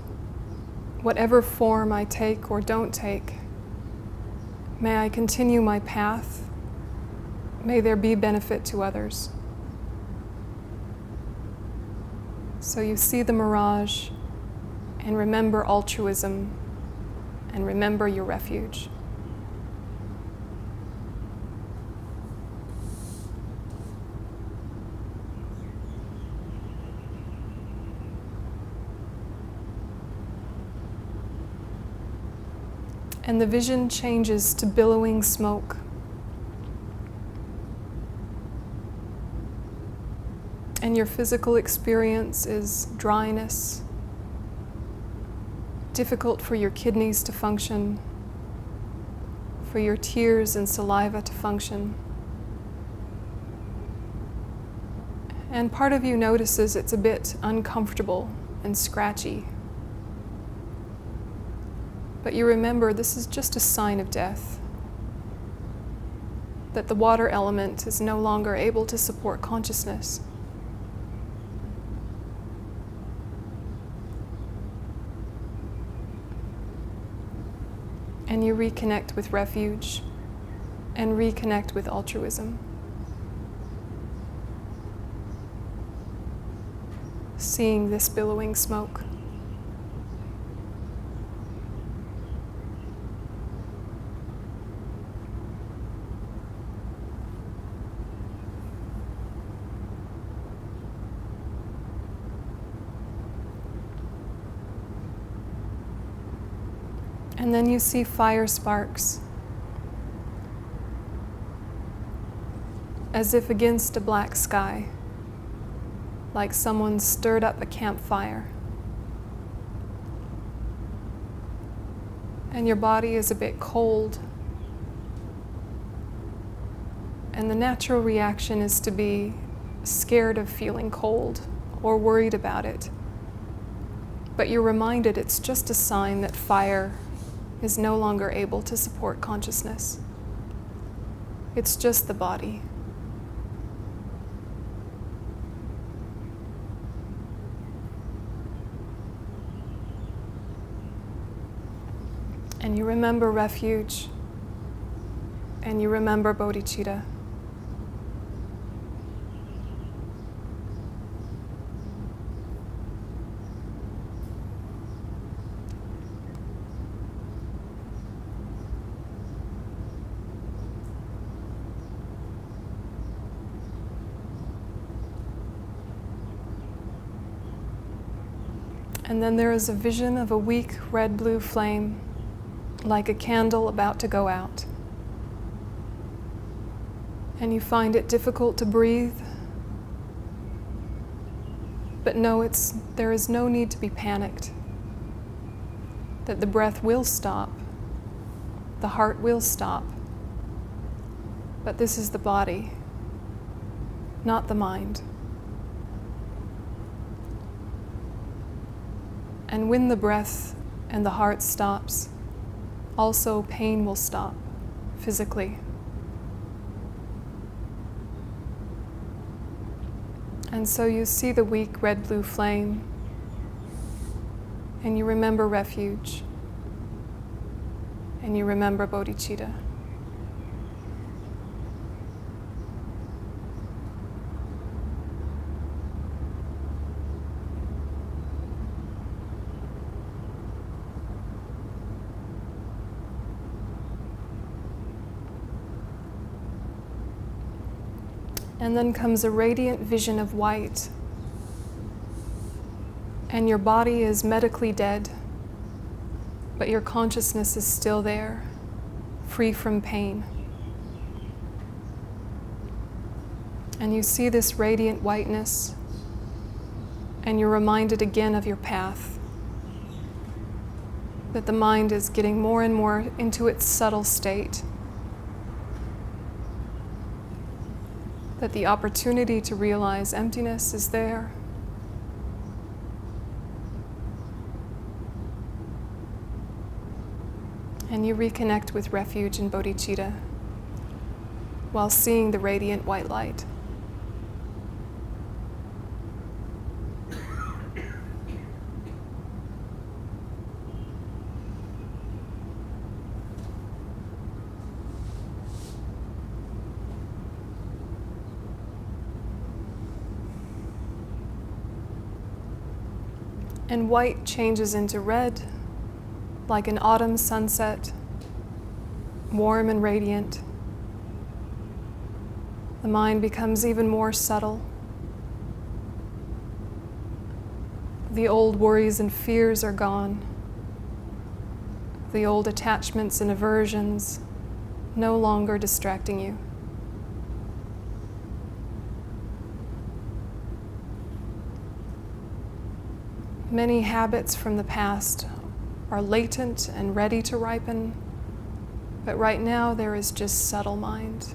whatever form I take or don't take, may I continue my path. May there be benefit to others. So you see the mirage and remember altruism and remember your refuge. And the vision changes to billowing smoke. And your physical experience is dryness, difficult for your kidneys to function, for your tears and saliva to function. And part of you notices it's a bit uncomfortable and scratchy. But you remember this is just a sign of death, that the water element is no longer able to support consciousness. And you reconnect with refuge and reconnect with altruism. Seeing this billowing smoke. And then you see fire sparks, as if against a black sky, like someone stirred up a campfire. And your body is a bit cold. And the natural reaction is to be scared of feeling cold or worried about it. But you're reminded it's just a sign that fire is no longer able to support consciousness. It's just the body. And you remember refuge, and you remember bodhicitta. And then there is a vision of a weak red-blue flame, like a candle about to go out. and you find it difficult to breathe, but know there is no need to be panicked, that the breath will stop, the heart will stop, but this is the body, not the mind. And when the breath and the heart stops, also pain will stop physically. And so you see the weak red-blue flame, and you remember refuge, and you remember bodhicitta. And then comes a radiant vision of white, and your body is medically dead, but your consciousness is still there, free from pain. And you see this radiant whiteness, and you're reminded again of your path, that the mind is getting more and more into its subtle state, that the opportunity to realize emptiness is there. And you reconnect with refuge and bodhicitta while seeing the radiant white light. And white changes into red, like an autumn sunset, warm and radiant. The mind becomes even more subtle. The old worries and fears are gone. The old attachments and aversions no longer distracting you. Many habits from the past are latent and ready to ripen, but right now there is just subtle mind.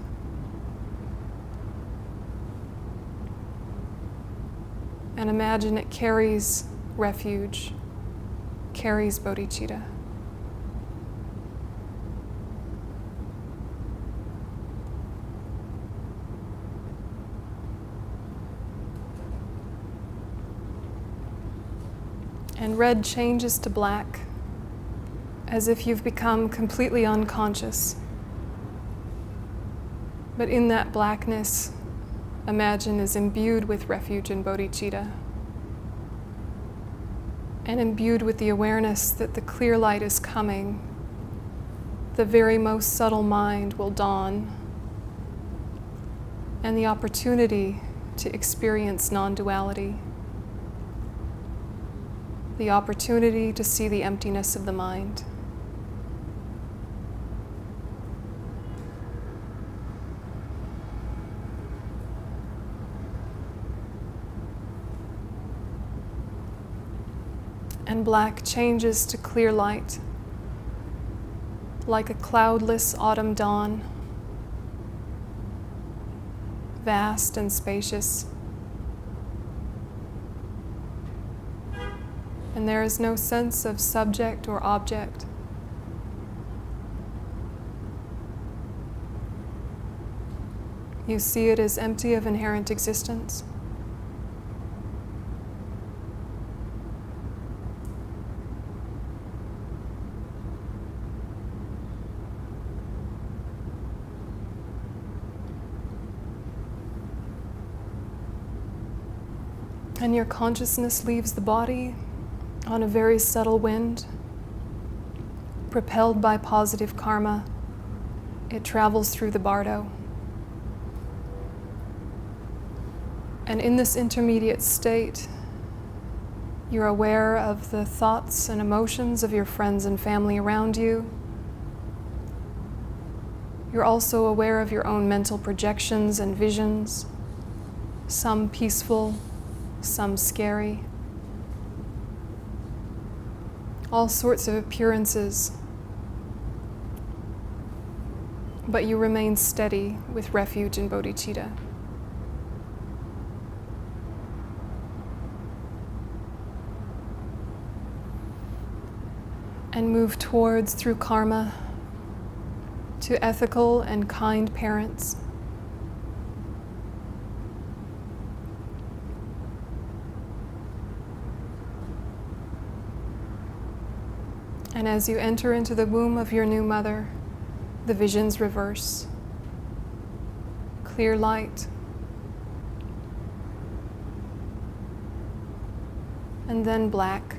And imagine it carries refuge, carries bodhicitta. And red changes to black, as if you've become completely unconscious. But in that blackness, imagine is imbued with refuge and bodhicitta, and imbued with the awareness that the clear light is coming. The very most subtle mind will dawn, and the opportunity to experience non-duality. The opportunity to see the emptiness of the mind. And black changes to clear light, like a cloudless autumn dawn, vast and spacious. And there is no sense of subject or object. You see it as empty of inherent existence. And your consciousness leaves the body on a very subtle wind, propelled by positive karma. It travels through the bardo. And in this intermediate state, you're aware of the thoughts and emotions of your friends and family around you. You're also aware of your own mental projections and visions, some peaceful, some scary. All sorts of appearances, but you remain steady with refuge in bodhicitta. And move towards, through karma, to ethical and kind parents. And as you enter into the womb of your new mother, the visions reverse. Clear light. And then black.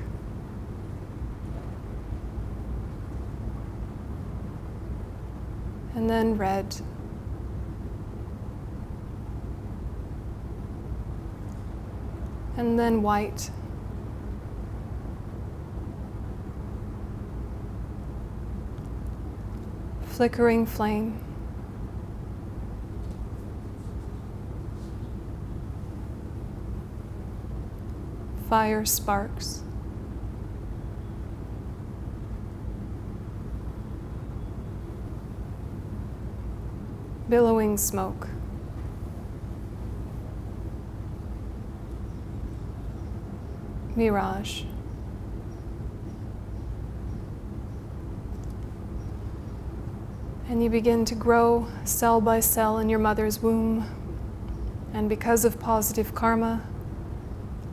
And then red. And then white. Flickering flame. Fire sparks. Billowing smoke. Mirage. And you begin to grow cell by cell in your mother's womb. And because of positive karma,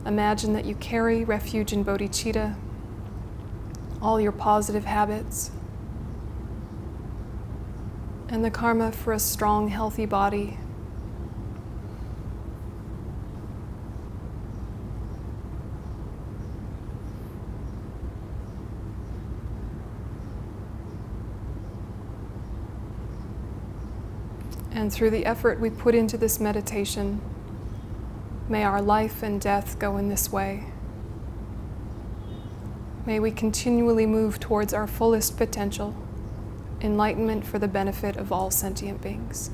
imagine that you carry refuge in bodhicitta, all your positive habits, and the karma for a strong, healthy body. And through the effort we put into this meditation, may our life and death go in this way. May we continually move towards our fullest potential, enlightenment for the benefit of all sentient beings.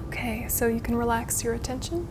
Okay, so you can relax your attention.